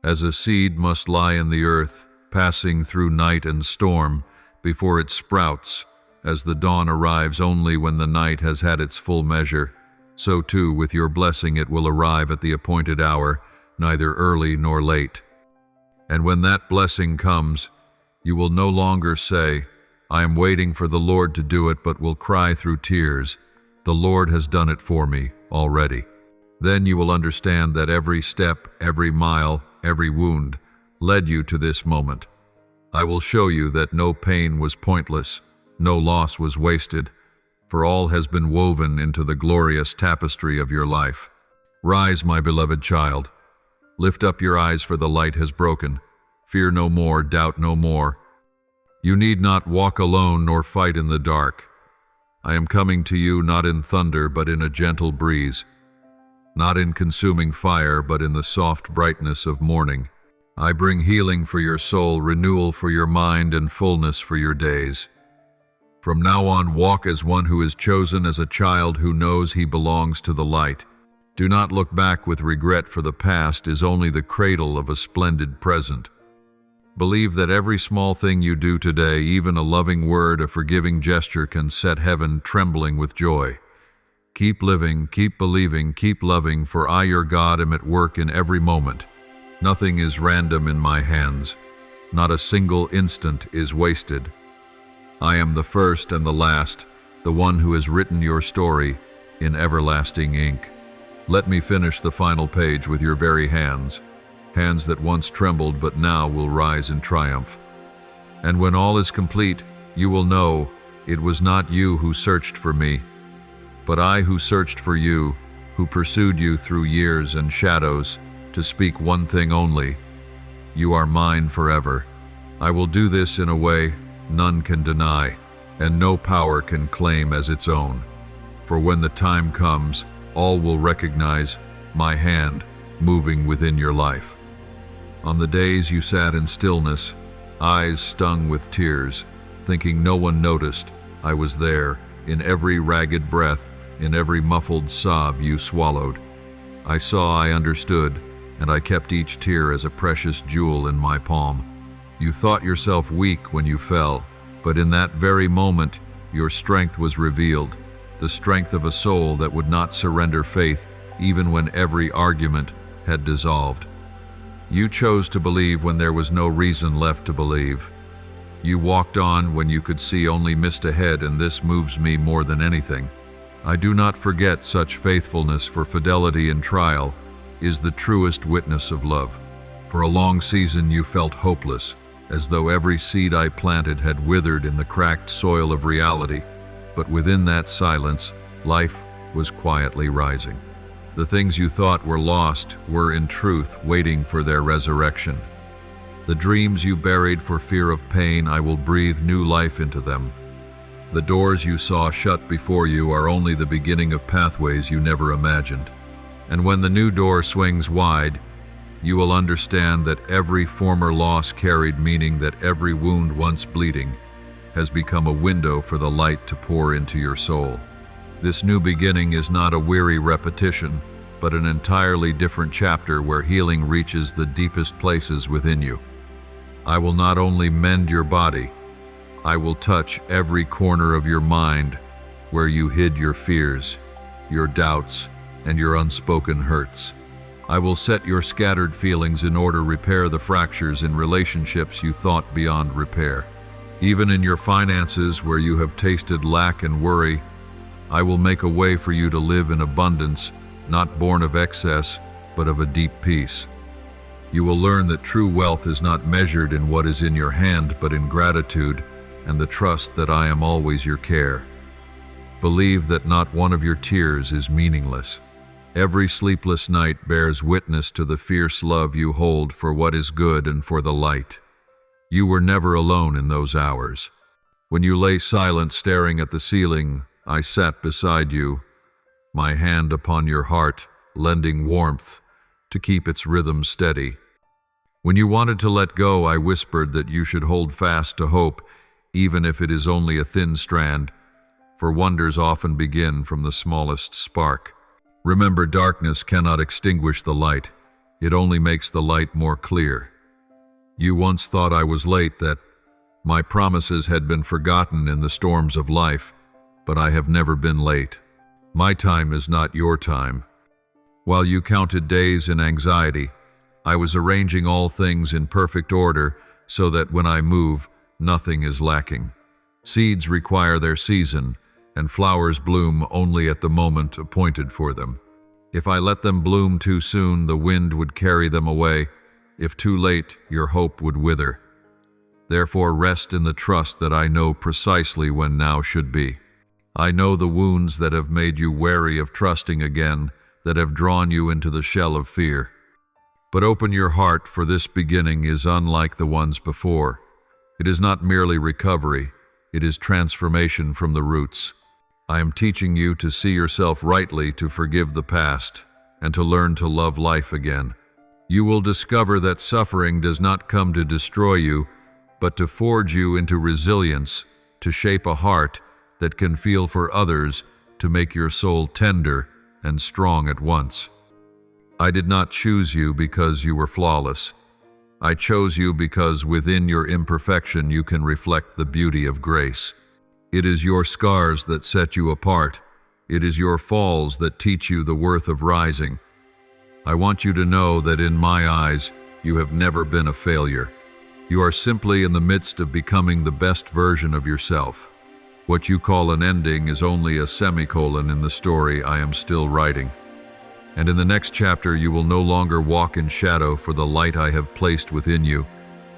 As a seed must lie in the earth, passing through night and storm, before it sprouts, as the dawn arrives only when the night has had its full measure, so too with your blessing it will arrive at the appointed hour, neither early nor late. And when that blessing comes, you will no longer say, I am waiting for the Lord to do it, but will cry through tears, the Lord has done it for me already. Then you will understand that every step, every mile, every wound led you to this moment. I will show you that no pain was pointless, no loss was wasted, for all has been woven into the glorious tapestry of your life. Rise, my beloved child. Lift up your eyes, for the light has broken. Fear no more, doubt no more. You need not walk alone nor fight in the dark. I am coming to you not in thunder, but in a gentle breeze, not in consuming fire, but in the soft brightness of morning. I bring healing for your soul, renewal for your mind, and fullness for your days. From now on, walk as one who is chosen, as a child who knows he belongs to the light. Do not look back with regret, for the past is only the cradle of a splendid present. Believe that every small thing you do today, even a loving word, a forgiving gesture, can set heaven trembling with joy. Keep living, keep believing, keep loving, for I, your God, am at work in every moment. Nothing is random in my hands. Not a single instant is wasted. I am the first and the last, the one who has written your story in everlasting ink. Let me finish the final page with your very hands, hands that once trembled but now will rise in triumph. And when all is complete, you will know it was not you who searched for me, but I who searched for you, who pursued you through years and shadows, to speak one thing only: you are mine forever. I will do this in a way none can deny, and no power can claim as its own. For when the time comes, all will recognize my hand moving within your life. On the days you sat in stillness, eyes stung with tears, thinking no one noticed, I was there, in every ragged breath, in every muffled sob you swallowed. I saw, I understood, and I kept each tear as a precious jewel in my palm. You thought yourself weak when you fell, but in that very moment, your strength was revealed, the strength of a soul that would not surrender faith even when every argument had dissolved. You chose to believe when there was no reason left to believe. You walked on when you could see only mist ahead, and this moves me more than anything. I do not forget such faithfulness, for fidelity in trial is the truest witness of love. For a long season you felt hopeless, as though every seed I planted had withered in the cracked soil of reality. But within that silence, life was quietly rising. The things you thought were lost were in truth waiting for their resurrection. The dreams you buried for fear of pain, I will breathe new life into them. The doors you saw shut before you are only the beginning of pathways you never imagined. And when the new door swings wide, you will understand that every former loss carried meaning, that every wound once bleeding has become a window for the light to pour into your soul. This new beginning is not a weary repetition, but an entirely different chapter where healing reaches the deepest places within you. I will not only mend your body, I will touch every corner of your mind where you hid your fears, your doubts, and your unspoken hurts. I will set your scattered feelings in order, repair the fractures in relationships you thought beyond repair. Even in your finances where you have tasted lack and worry, I will make a way for you to live in abundance, not born of excess, but of a deep peace. You will learn that true wealth is not measured in what is in your hand, but in gratitude and the trust that I am always your care. Believe that not one of your tears is meaningless. Every sleepless night bears witness to the fierce love you hold for what is good and for the light. You were never alone in those hours. When you lay silent staring at the ceiling, I sat beside you, my hand upon your heart, lending warmth to keep its rhythm steady. When you wanted to let go, I whispered that you should hold fast to hope, even if it is only a thin strand, for wonders often begin from the smallest spark. Remember, darkness cannot extinguish the light. It only makes the light more clear. You once thought I was late, that my promises had been forgotten in the storms of life, but I have never been late. My time is not your time. While you counted days in anxiety, I was arranging all things in perfect order so that when I move, nothing is lacking. Seeds require their season, and flowers bloom only at the moment appointed for them. If I let them bloom too soon, the wind would carry them away. If too late, your hope would wither. Therefore, rest in the trust that I know precisely when now should be. I know the wounds that have made you wary of trusting again, that have drawn you into the shell of fear. But open your heart, for this beginning is unlike the ones before. It is not merely recovery, it is transformation from the roots. I am teaching you to see yourself rightly, to forgive the past, and to learn to love life again. You will discover that suffering does not come to destroy you, but to forge you into resilience, to shape a heart that can feel for others, to make your soul tender and strong at once. I did not choose you because you were flawless. I chose you because within your imperfection you can reflect the beauty of grace. It is your scars that set you apart. It is your falls that teach you the worth of rising. I want you to know that in my eyes, you have never been a failure. You are simply in the midst of becoming the best version of yourself. What you call an ending is only a semicolon in the story I am still writing. And in the next chapter you will no longer walk in shadow, for the light I have placed within you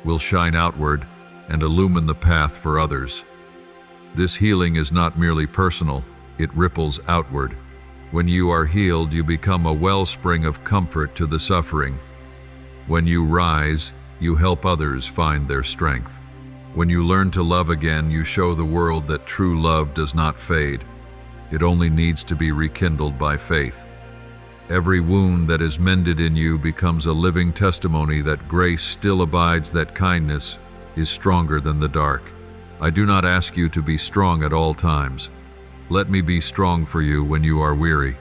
will shine outward and illumine the path for others. This healing is not merely personal, it ripples outward. When you are healed, you become a wellspring of comfort to the suffering. When you rise, you help others find their strength. When you learn to love again, you show the world that true love does not fade. It only needs to be rekindled by faith. Every wound that is mended in you becomes a living testimony that grace still abides, that kindness is stronger than the dark. I do not ask you to be strong at all times. Let me be strong for you when you are weary.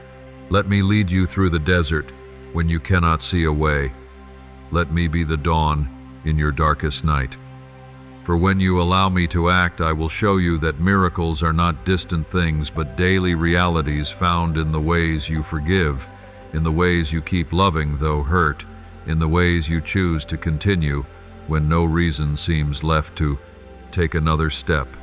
Let me lead you through the desert when you cannot see a way. Let me be the dawn in your darkest night. For when you allow me to act, I will show you that miracles are not distant things, but daily realities found in the ways you forgive, in the ways you keep loving though hurt, in the ways you choose to continue when no reason seems left to take another step.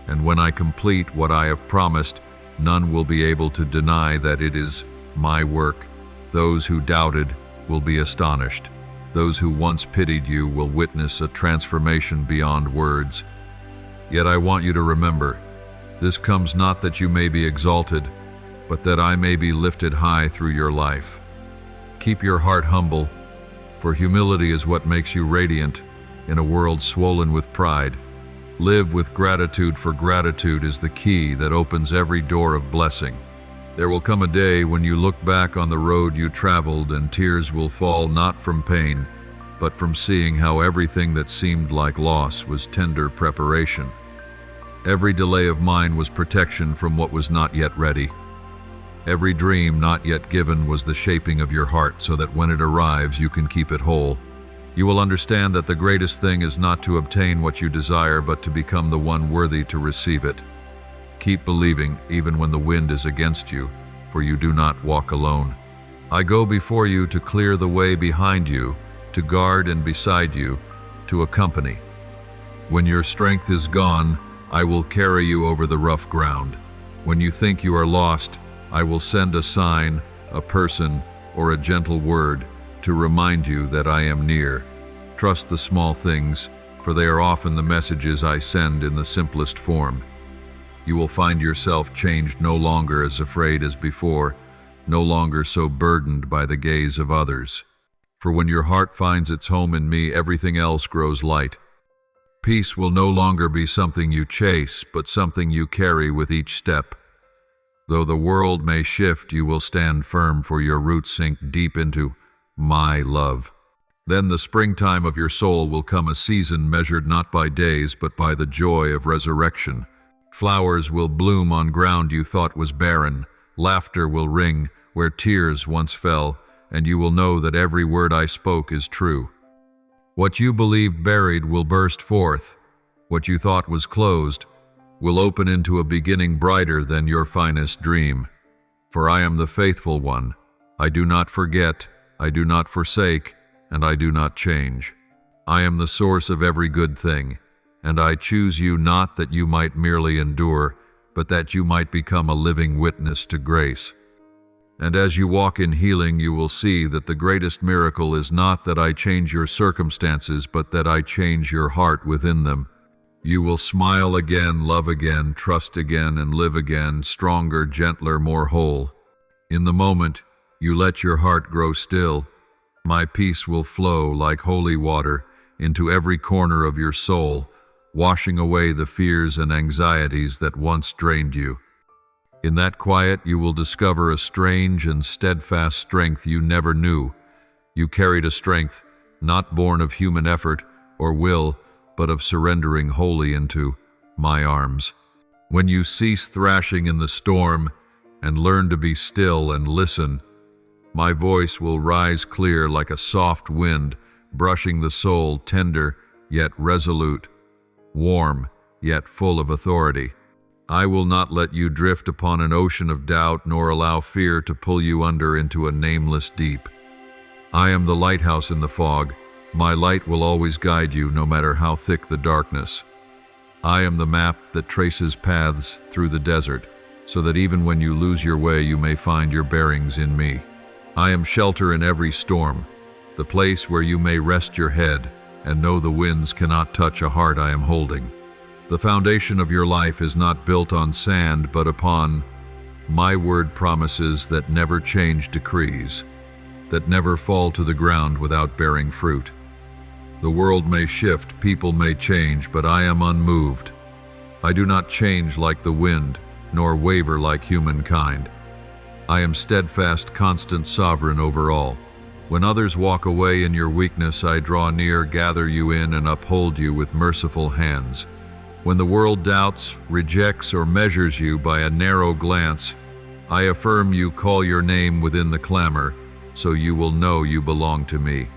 And when I complete what I have promised, none will be able to deny that it is my work. Those who doubted will be astonished. Those who once pitied you will witness a transformation beyond words. Yet I want you to remember, this comes not that you may be exalted, but that I may be lifted high through your life. Keep your heart humble, for humility is what makes you radiant in a world swollen with pride. Live with gratitude, for gratitude is the key that opens every door of blessing. There will come a day when you look back on the road you traveled and tears will fall, not from pain, but from seeing how everything that seemed like loss was tender preparation. Every delay of mine was protection from what was not yet ready. Every dream not yet given was the shaping of your heart, so that when it arrives you can keep it whole. You will understand that the greatest thing is not to obtain what you desire, but to become the one worthy to receive it. Keep believing even when the wind is against you, for you do not walk alone. I go before you to clear the way behind you, to guard and beside you, to accompany. When your strength is gone, I will carry you over the rough ground. When you think you are lost, I will send a sign, a person, or a gentle word to remind you that I am near. Trust the small things, for they are often the messages I send in the simplest form. You will find yourself changed, no longer as afraid as before, no longer so burdened by the gaze of others. For when your heart finds its home in me, everything else grows light. Peace will no longer be something you chase, but something you carry with each step. Though the world may shift, you will stand firm, for your roots sink deep into my love. Then the springtime of your soul will come, a season measured not by days, but by the joy of resurrection. Flowers will bloom on ground you thought was barren. Laughter will ring where tears once fell, and you will know that every word I spoke is true. What you believed buried will burst forth. What you thought was closed will open into a beginning brighter than your finest dream. For I am the faithful one. I do not forget, I do not forsake, and I do not change. I am the source of every good thing, and I choose you not that you might merely endure, but that you might become a living witness to grace. And as you walk in healing, you will see that the greatest miracle is not that I change your circumstances, but that I change your heart within them. You will smile again, love again, trust again, and live again, stronger, gentler, more whole. In the moment you let your heart grow still, my peace will flow like holy water into every corner of your soul, washing away the fears and anxieties that once drained you. In that quiet, you will discover a strange and steadfast strength you never knew. You carried a strength not born of human effort or will, but of surrendering wholly into my arms. When you cease thrashing in the storm and learn to be still and listen, my voice will rise clear like a soft wind, brushing the soul, tender yet resolute, warm yet full of authority. I will not let you drift upon an ocean of doubt, nor allow fear to pull you under into a nameless deep. I am the lighthouse in the fog. My light will always guide you, no matter how thick the darkness. I am the map that traces paths through the desert, so that even when you lose your way, you may find your bearings in me. I am shelter in every storm, the place where you may rest your head and know the winds cannot touch a heart I am holding. The foundation of your life is not built on sand, but upon my word promises that never change decrees, that never fall to the ground without bearing fruit. The world may shift, people may change, but I am unmoved. I do not change like the wind, nor waver like humankind. I am steadfast, constant, sovereign over all. When others walk away in your weakness, I draw near, gather you in, and uphold you with merciful hands. When the world doubts, rejects, or measures you by a narrow glance, I affirm you, call your name within the clamor, so you will know you belong to me.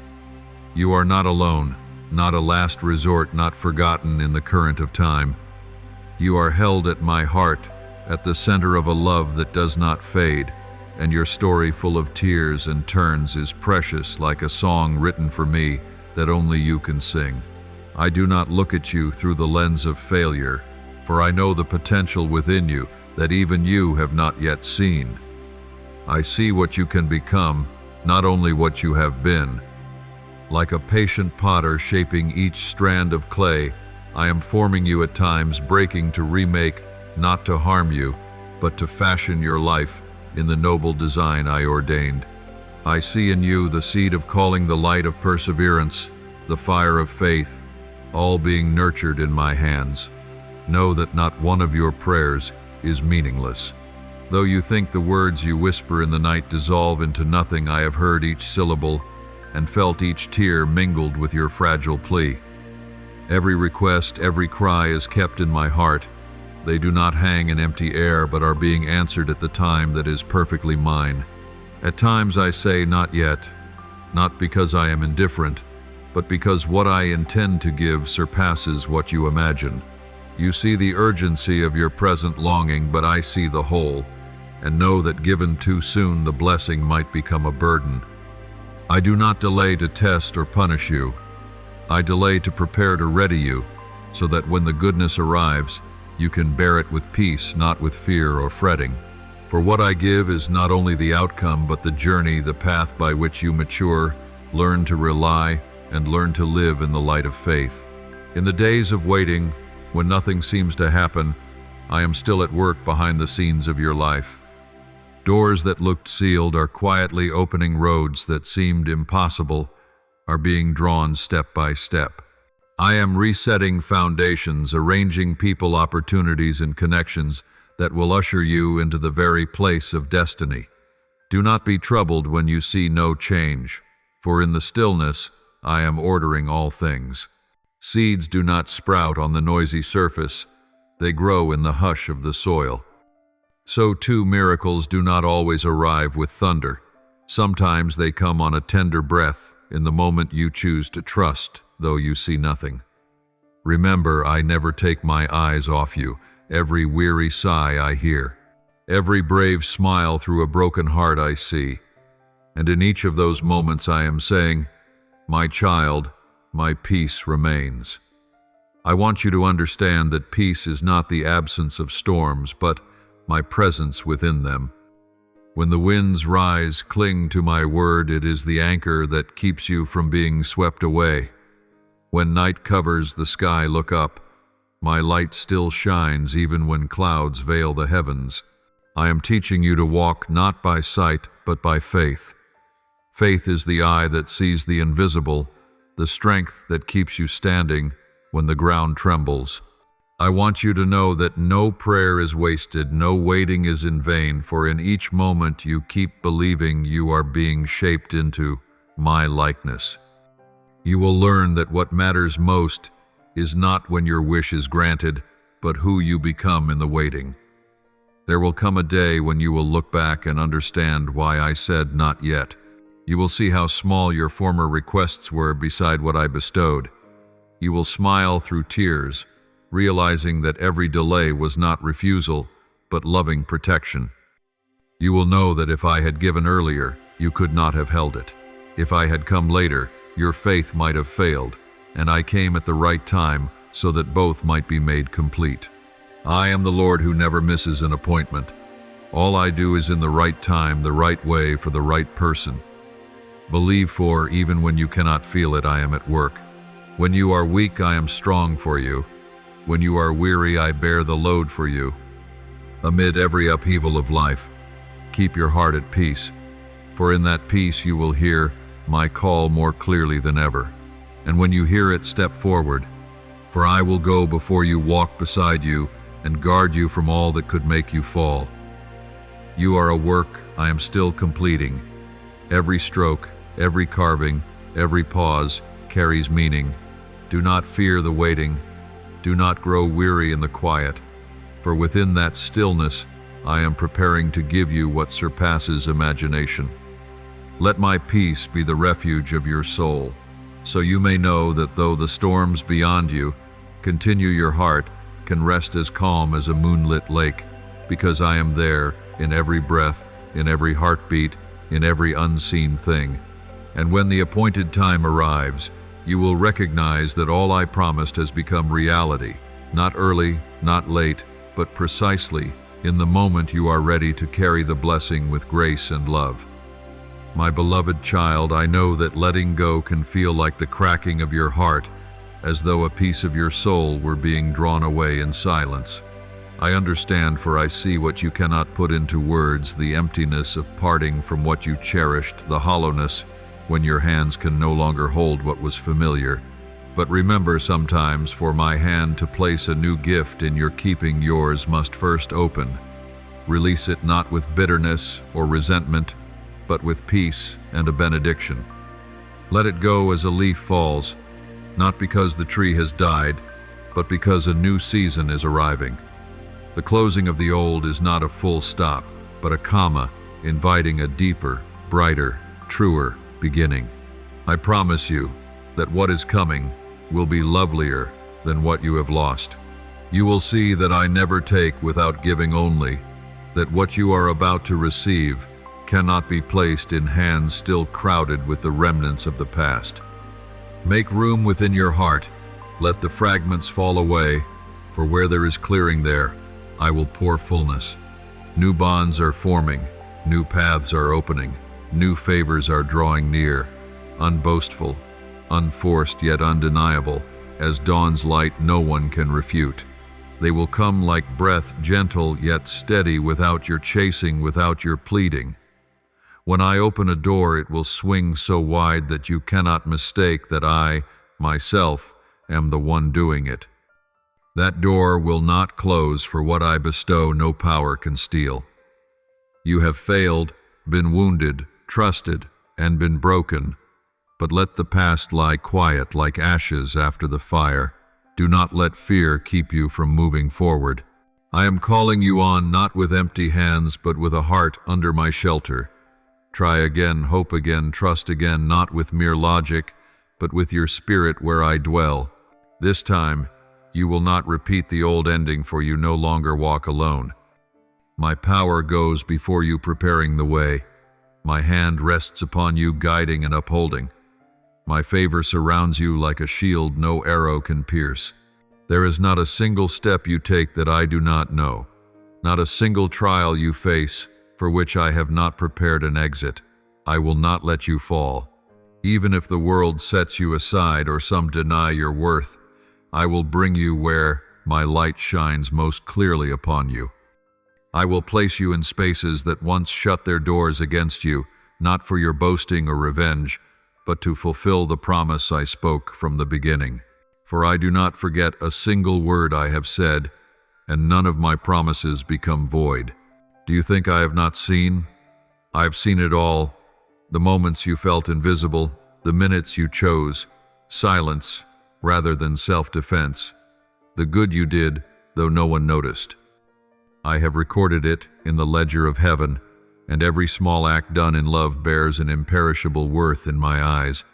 You are not alone, not a last resort, not forgotten in the current of time. You are held at my heart, at the center of a love that does not fade, and your story, full of tears and turns, is precious, like a song written for me that only you can sing. I do not look at you through the lens of failure, for I know the potential within you that even you have not yet seen. I see what you can become, not only what you have been. Like a patient potter shaping each strand of clay, I am forming you at times, breaking to remake, not to harm you, but to fashion your life in the noble design I ordained. I see in you the seed of calling, the light of perseverance, the fire of faith, all being nurtured in my hands. Know that not one of your prayers is meaningless. Though you think the words you whisper in the night dissolve into nothing, I have heard each syllable and felt each tear mingled with your fragile plea. Every request, every cry is kept in my heart. They do not hang in empty air, but are being answered at the time that is perfectly mine. At times I say, not yet, not because I am indifferent, but because what I intend to give surpasses what you imagine. You see the urgency of your present longing, but I see the whole, and know that given too soon, the blessing might become a burden. I do not delay to test or punish you. I delay to prepare to ready you, so that when the goodness arrives, you can bear it with peace, not with fear or fretting. For what I give is not only the outcome, but the journey, the path by which you mature, learn to rely, and learn to live in the light of faith. In the days of waiting, when nothing seems to happen, I am still at work behind the scenes of your life. Doors that looked sealed are quietly opening. Roads that seemed impossible are being drawn step by step. I am resetting foundations, arranging people, opportunities, and connections that will usher you into the very place of destiny. Do not be troubled when you see no change, for in the stillness I am ordering all things. Seeds do not sprout on the noisy surface, they grow in the hush of the soil. So too miracles do not always arrive with thunder. Sometimes they come on a tender breath in the moment you choose to trust, though you see nothing. Remember, I never take my eyes off you. Every weary sigh I hear, every brave smile through a broken heart I see. And in each of those moments I am saying, my child, my peace remains. I want you to understand that peace is not the absence of storms, but my presence within them. When the winds rise, cling to my word. It is the anchor that keeps you from being swept away. When night covers the sky, look up. My light still shines even when clouds veil the heavens. I am teaching you to walk not by sight, but by faith. Faith is the eye that sees the invisible, the strength that keeps you standing when the ground trembles. I want you to know that no prayer is wasted, no waiting is in vain, for in each moment you keep believing you are being shaped into my likeness. You will learn that what matters most is not when your wish is granted, but who you become in the waiting. There will come a day when you will look back and understand why I said not yet. You will see how small your former requests were beside what I bestowed. You will smile through tears, realizing that every delay was not refusal, but loving protection. You will know that if I had given earlier, you could not have held it. If I had come later, your faith might have failed, and I came at the right time so that both might be made complete. I am the Lord who never misses an appointment. All I do is in the right time, the right way, for the right person. Believe, for even when you cannot feel it, I am at work. When you are weak, I am strong for you. When you are weary, I bear the load for you. Amid every upheaval of life, keep your heart at peace, for in that peace you will hear my call more clearly than ever. And when you hear it, step forward, for I will go before you, walk beside you, and guard you from all that could make you fall. You are a work I am still completing. Every stroke, every carving, every pause carries meaning. Do not fear the waiting. Do not grow weary in the quiet, for within that stillness I am preparing to give you what surpasses imagination. Let my peace be the refuge of your soul, so you may know that though the storms beyond you continue, your heart can rest as calm as a moonlit lake, because I am there in every breath, in every heartbeat, in every unseen thing. And when the appointed time arrives, you will recognize that all I promised has become reality, not early, not late, but precisely in the moment you are ready to carry the blessing with grace and love. My beloved child, I know that letting go can feel like the cracking of your heart, as though a piece of your soul were being drawn away in silence. I understand, for I see what you cannot put into words, the emptiness of parting from what you cherished, the hollowness when your hands can no longer hold what was familiar. But remember sometimes, for my hand to place a new gift in your keeping, yours must first open. Release it not with bitterness or resentment, but with peace and a benediction. Let it go as a leaf falls, not because the tree has died, but because a new season is arriving. The closing of the old is not a full stop, but a comma, inviting a deeper, brighter, truer beginning. I promise you that what is coming will be lovelier than what you have lost. You will see that I never take without giving only, that what you are about to receive cannot be placed in hands still crowded with the remnants of the past. Make room within your heart, let the fragments fall away, for where there is clearing there, I will pour fullness. New bonds are forming, new paths are opening, new favors are drawing near, unboastful, unforced yet undeniable, as dawn's light no one can refute. They will come like breath, gentle yet steady, without your chasing, without your pleading. When I open a door, it will swing so wide that you cannot mistake that I, myself, am the one doing it. That door will not close, for what I bestow no power can steal. You have failed, been wounded, trusted, and been broken, but let the past lie quiet like ashes after the fire. Do not let fear keep you from moving forward. I am calling you on, not with empty hands, but with a heart under my shelter. Try again, hope again, trust again, not with mere logic, but with your spirit where I dwell. This time, you will not repeat the old ending, for you no longer walk alone. My power goes before you, preparing the way. My hand rests upon you, guiding and upholding. My favor surrounds you like a shield no arrow can pierce. There is not a single step you take that I do not know, not a single trial you face for which I have not prepared an exit. I will not let you fall. Even if the world sets you aside or some deny your worth, I will bring you where my light shines most clearly upon you. I will place you in spaces that once shut their doors against you, not for your boasting or revenge, but to fulfill the promise I spoke from the beginning. For I do not forget a single word I have said, and none of my promises become void. Do you think I have not seen? I have seen it all. The moments you felt invisible, the minutes you chose silence rather than self-defense, the good you did, though no one noticed. I have recorded it in the ledger of heaven, and every small act done in love bears an imperishable worth in my eyes.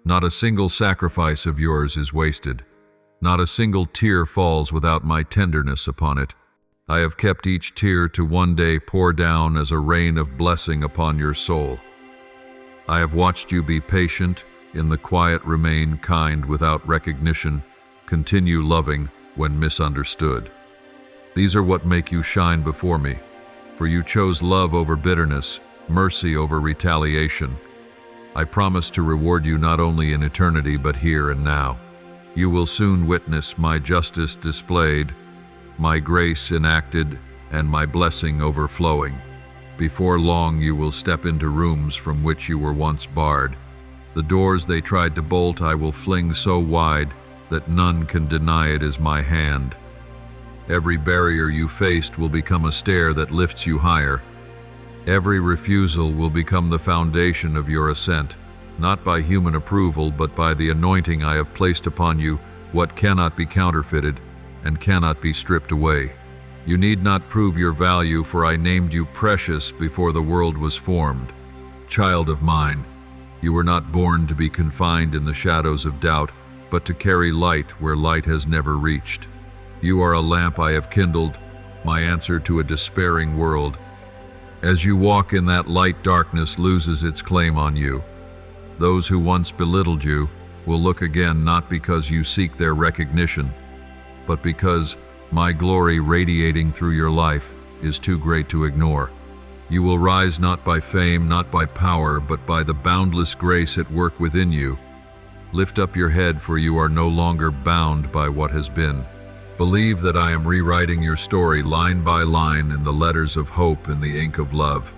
Not a single sacrifice of yours is wasted. Not a single tear falls without my tenderness upon it. I have kept each tear to one day pour down as a rain of blessing upon your soul. I have watched you be patient, in the quiet remain kind without recognition, continue loving when misunderstood. These are what make you shine before me, for you chose love over bitterness, mercy over retaliation. I promise to reward you not only in eternity but here and now. You will soon witness my justice displayed, my grace enacted, and my blessing overflowing. Before long you will step into rooms from which you were once barred. The doors they tried to bolt I will fling so wide that none can deny it is my hand. Every barrier you faced will become a stair that lifts you higher. Every refusal will become the foundation of your ascent, not by human approval, but by the anointing I have placed upon you, what cannot be counterfeited and cannot be stripped away. You need not prove your value, for I named you precious before the world was formed. Child of mine, you were not born to be confined in the shadows of doubt, but to carry light where light has never reached. You are a lamp I have kindled, my answer to a despairing world. As you walk in that light, darkness loses its claim on you. Those who once belittled you will look again, not because you seek their recognition, but because my glory radiating through your life is too great to ignore. You will rise not by fame, not by power, but by the boundless grace at work within you. Lift up your head, for you are no longer bound by what has been. Believe that I am rewriting your story line by line in the letters of hope and the ink of love.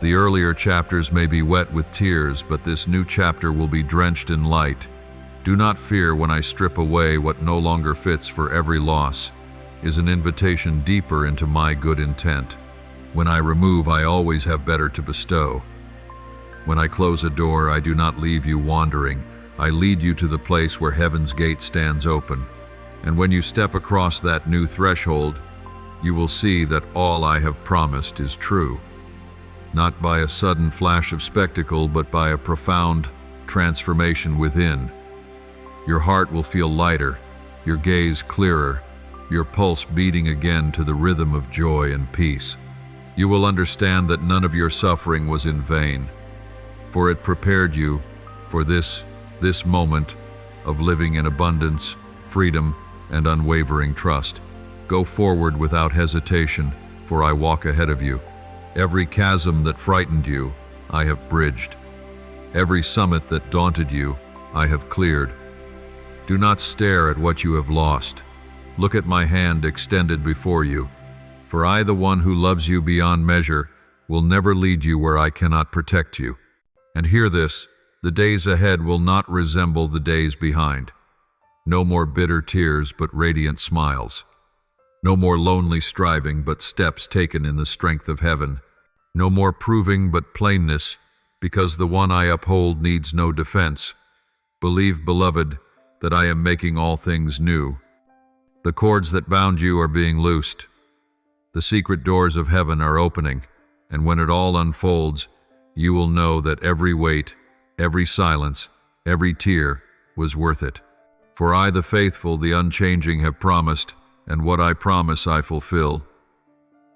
The earlier chapters may be wet with tears, but this new chapter will be drenched in light. Do not fear when I strip away what no longer fits, for every loss is an invitation deeper into my good intent. When I remove, I always have better to bestow. When I close a door, I do not leave you wandering. I lead you to the place where heaven's gate stands open. And when you step across that new threshold, you will see that all I have promised is true. Not by a sudden flash of spectacle, but by a profound transformation within. Your heart will feel lighter, your gaze clearer, your pulse beating again to the rhythm of joy and peace. You will understand that none of your suffering was in vain, for it prepared you for this moment of living in abundance, freedom, and unwavering trust. Go forward without hesitation, for I walk ahead of you. Every chasm that frightened you, I have bridged. Every summit that daunted you, I have cleared. Do not stare at what you have lost. Look at my hand extended before you. For I, the one who loves you beyond measure, will never lead you where I cannot protect you. And hear this, the days ahead will not resemble the days behind. No more bitter tears, but radiant smiles. No more lonely striving, but steps taken in the strength of heaven. No more proving, but plainness, because the one I uphold needs no defense. Believe, beloved, that I am making all things new. The cords that bound you are being loosed. The secret doors of heaven are opening, and when it all unfolds, you will know that every wait, every silence, every tear was worth it. For I, the faithful, the unchanging, have promised, and what I promise I fulfill.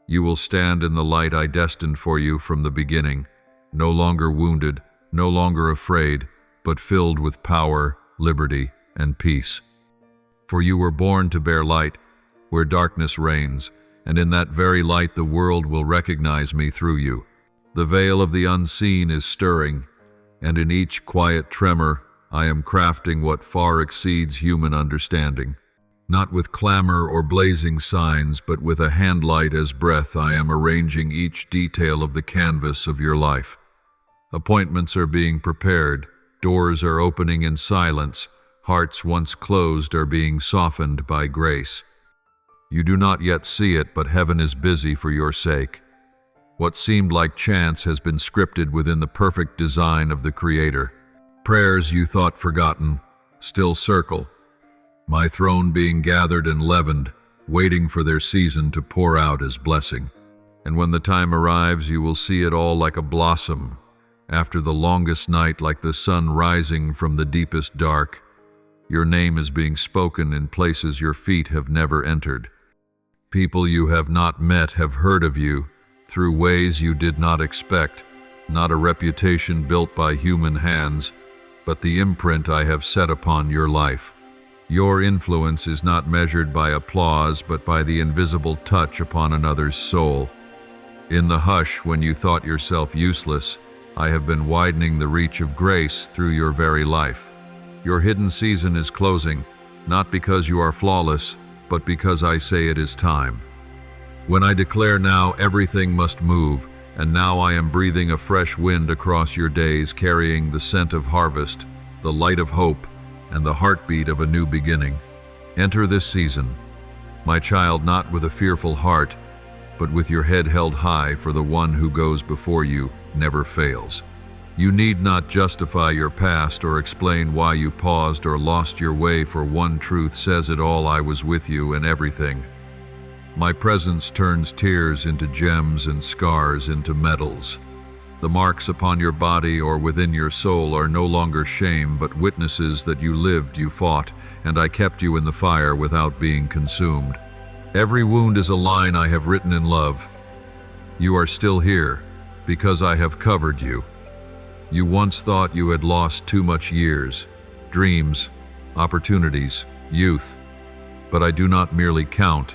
You will stand in the light I destined for you from the beginning, no longer wounded, no longer afraid, but filled with power, liberty, and peace. For you were born to bear light, where darkness reigns, and in that very light the world will recognize me through you. The veil of the unseen is stirring, and in each quiet tremor I am crafting what far exceeds human understanding. Not with clamor or blazing signs, but with a hand light as breath, I am arranging each detail of the canvas of your life. Appointments are being prepared, doors are opening in silence, hearts once closed are being softened by grace. You do not yet see it, but heaven is busy for your sake. What seemed like chance has been scripted within the perfect design of the Creator. Prayers you thought forgotten still circle, my throne being gathered and leavened, waiting for their season to pour out as blessing. And when the time arrives, you will see it all like a blossom, after the longest night like the sun rising from the deepest dark. Your name is being spoken in places your feet have never entered. People you have not met have heard of you through ways you did not expect, not a reputation built by human hands, but the imprint I have set upon your life. Your influence is not measured by applause, but by the invisible touch upon another's soul. In the hush, when you thought yourself useless, I have been widening the reach of grace through your very life. Your hidden season is closing, not because you are flawless, but because I say it is time. When I declare now, everything must move, and now I am breathing a fresh wind across your days, carrying the scent of harvest, the light of hope, and the heartbeat of a new beginning. Enter this season, my child, not with a fearful heart, but with your head held high, for the one who goes before you never fails. You need not justify your past or explain why you paused or lost your way, for one truth says it all: I was with you in everything. My presence turns tears into gems and scars into medals. The marks upon your body or within your soul are no longer shame, but witnesses that you lived, you fought, and I kept you in the fire without being consumed. Every wound is a line I have written in love. You are still here, because I have covered you. You once thought you had lost too much years, dreams, opportunities, youth. But I do not merely count,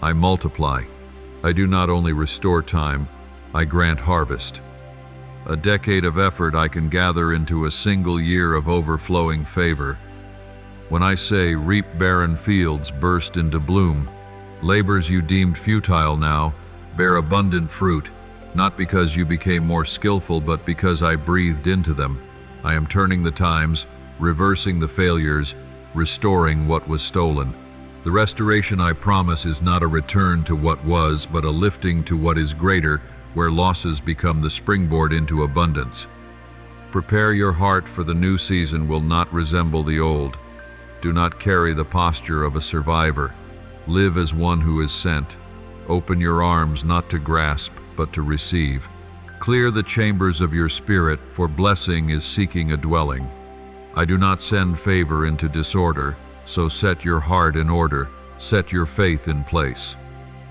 I multiply. I do not only restore time, I grant harvest. A decade of effort I can gather into a single year of overflowing favor. When I say reap, barren fields burst into bloom, labors you deemed futile now bear abundant fruit, not because you became more skillful, but because I breathed into them. I am turning the times, reversing the failures, restoring what was stolen. The restoration I promise is not a return to what was, but a lifting to what is greater, where losses become the springboard into abundance. Prepare your heart, for the new season will not resemble the old. Do not carry the posture of a survivor. Live as one who is sent. Open your arms not to grasp, but to receive. Clear the chambers of your spirit, for blessing is seeking a dwelling. I do not send favor into disorder, so set your heart in order, set your faith in place.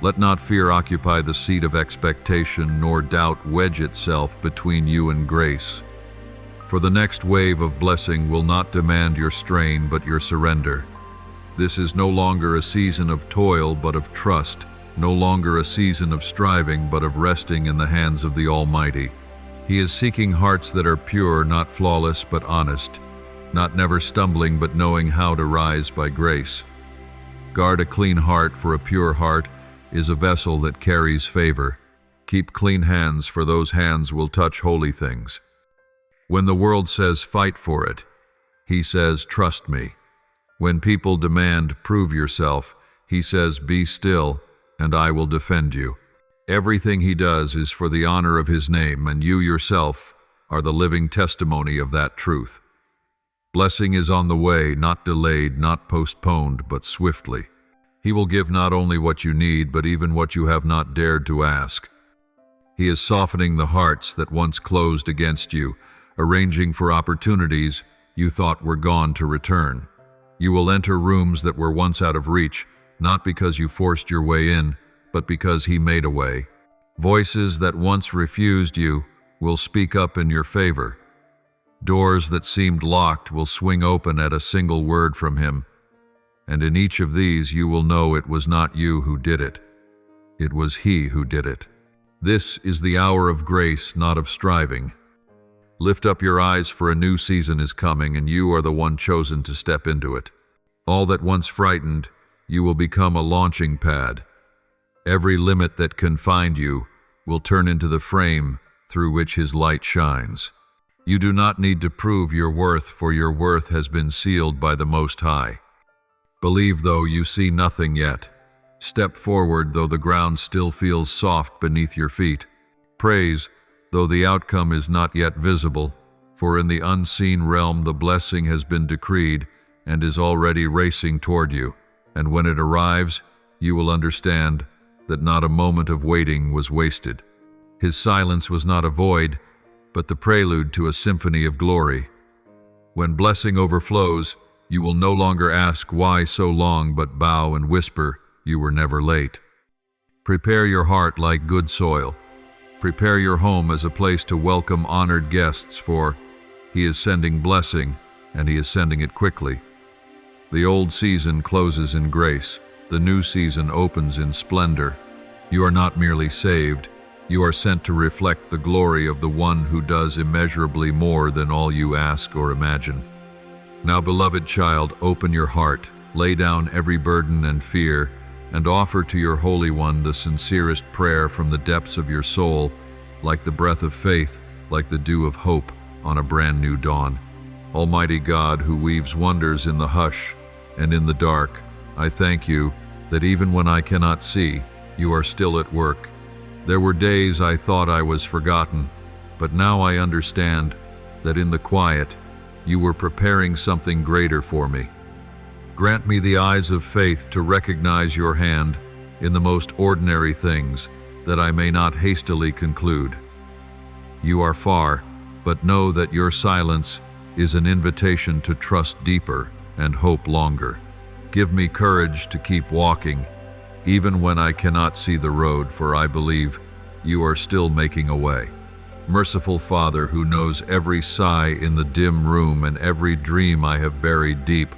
Let not fear occupy the seat of expectation, nor doubt wedge itself between you and grace. For the next wave of blessing will not demand your strain, but your surrender. This is no longer a season of toil, but of trust, no longer a season of striving, but of resting in the hands of the Almighty. He is seeking hearts that are pure, not flawless, but honest, not never stumbling, but knowing how to rise by grace. Guard a clean heart, for a pure heart is a vessel that carries favor. Keep clean hands, for those hands will touch holy things. When the world says fight for it, he says trust me. When people demand prove yourself, he says be still and I will defend you. Everything he does is for the honor of his name, and you yourself are the living testimony of that truth. Blessing is on the way, not delayed, not postponed, but swiftly. He will give not only what you need, but even what you have not dared to ask. He is softening the hearts that once closed against you, arranging for opportunities you thought were gone to return. You will enter rooms that were once out of reach, not because you forced your way in, but because he made a way. Voices that once refused you will speak up in your favor. Doors that seemed locked will swing open at a single word from him. And in each of these you will know it was not you who did it. It was he who did it. This is the hour of grace, not of striving. Lift up your eyes, for a new season is coming, and you are the one chosen to step into it. All that once frightened, you will become a launching pad. Every limit that confined you will turn into the frame through which his light shines. You do not need to prove your worth, for your worth has been sealed by the Most High. Believe though you see nothing yet. Step forward though the ground still feels soft beneath your feet. Praise though the outcome is not yet visible, for in the unseen realm the blessing has been decreed and is already racing toward you. And when it arrives, you will understand that not a moment of waiting was wasted. His silence was not a void, but the prelude to a symphony of glory. When blessing overflows, you will no longer ask why so long, but bow and whisper, you were never late. Prepare your heart like good soil. Prepare your home as a place to welcome honored guests, for he is sending blessing, and he is sending it quickly. The old season closes in grace. The new season opens in splendor. You are not merely saved. You are sent to reflect the glory of the one who does immeasurably more than all you ask or imagine. Now, beloved child, open your heart, lay down every burden and fear, and offer to your Holy One the sincerest prayer from the depths of your soul, like the breath of faith, like the dew of hope on a brand new dawn. Almighty God, who weaves wonders in the hush and in the dark, I thank you that even when I cannot see, you are still at work. There were days I thought I was forgotten, but now I understand that in the quiet, you were preparing something greater for me. Grant me the eyes of faith to recognize your hand in the most ordinary things, that I may not hastily conclude. You are far, but know that your silence is an invitation to trust deeper and hope longer. Give me courage to keep walking, even when I cannot see the road, for I believe you are still making a way. Merciful Father, who knows every sigh in the dim room and every dream I have buried deep,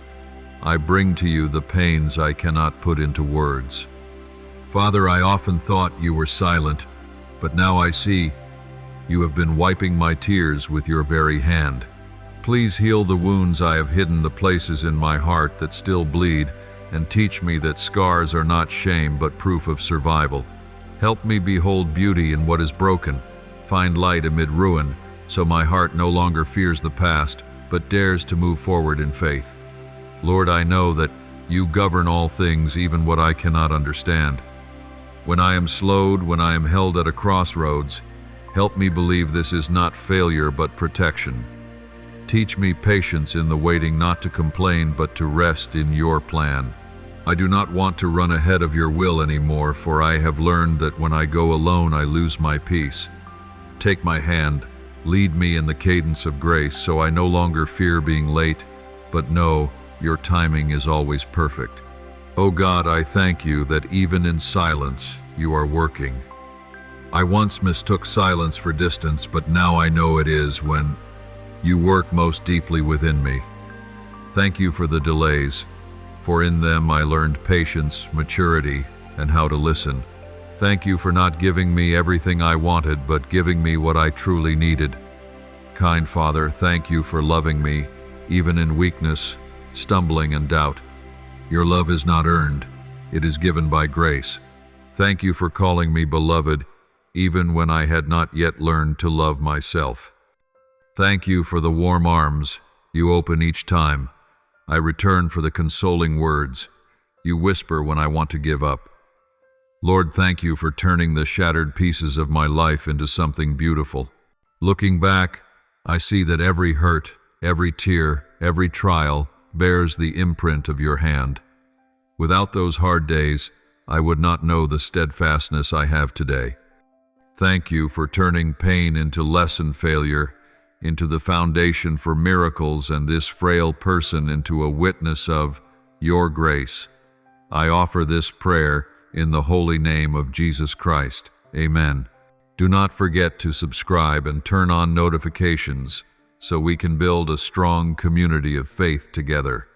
I bring to you the pains I cannot put into words. Father, I often thought you were silent, but now I see you have been wiping my tears with your very hand. Please heal the wounds I have hidden, the places in my heart that still bleed, and teach me that scars are not shame but proof of survival. Help me behold beauty in what is broken, find light amid ruin, so my heart no longer fears the past, but dares to move forward in faith. Lord, I know that you govern all things, even what I cannot understand. When I am slowed, when I am held at a crossroads, help me believe this is not failure but protection. Teach me patience in the waiting, not to complain, but to rest in your plan. I do not want to run ahead of your will anymore, for I have learned that when I go alone, I lose my peace. Take my hand, lead me in the cadence of grace, so I no longer fear being late, but know your timing is always perfect. O God, I thank you that even in silence, you are working. I once mistook silence for distance, but now I know it is when you work most deeply within me. Thank you for the delays, for in them I learned patience, maturity, and how to listen. Thank you for not giving me everything I wanted, but giving me what I truly needed. Kind Father, thank you for loving me, even in weakness, stumbling, and doubt. Your love is not earned, it is given by grace. Thank you for calling me beloved, even when I had not yet learned to love myself. Thank you for the warm arms you open each time. I return for the consoling words you whisper when I want to give up. Lord, thank you for turning the shattered pieces of my life into something beautiful. Looking back, I see that every hurt, every tear, every trial bears the imprint of your hand. Without those hard days, I would not know the steadfastness I have today. Thank you for turning pain into lesson failure, into the foundation for miracles, and this frail person into a witness of your grace. I offer this prayer in the holy name of Jesus Christ. Amen. Do not forget to subscribe and turn on notifications so we can build a strong community of faith together.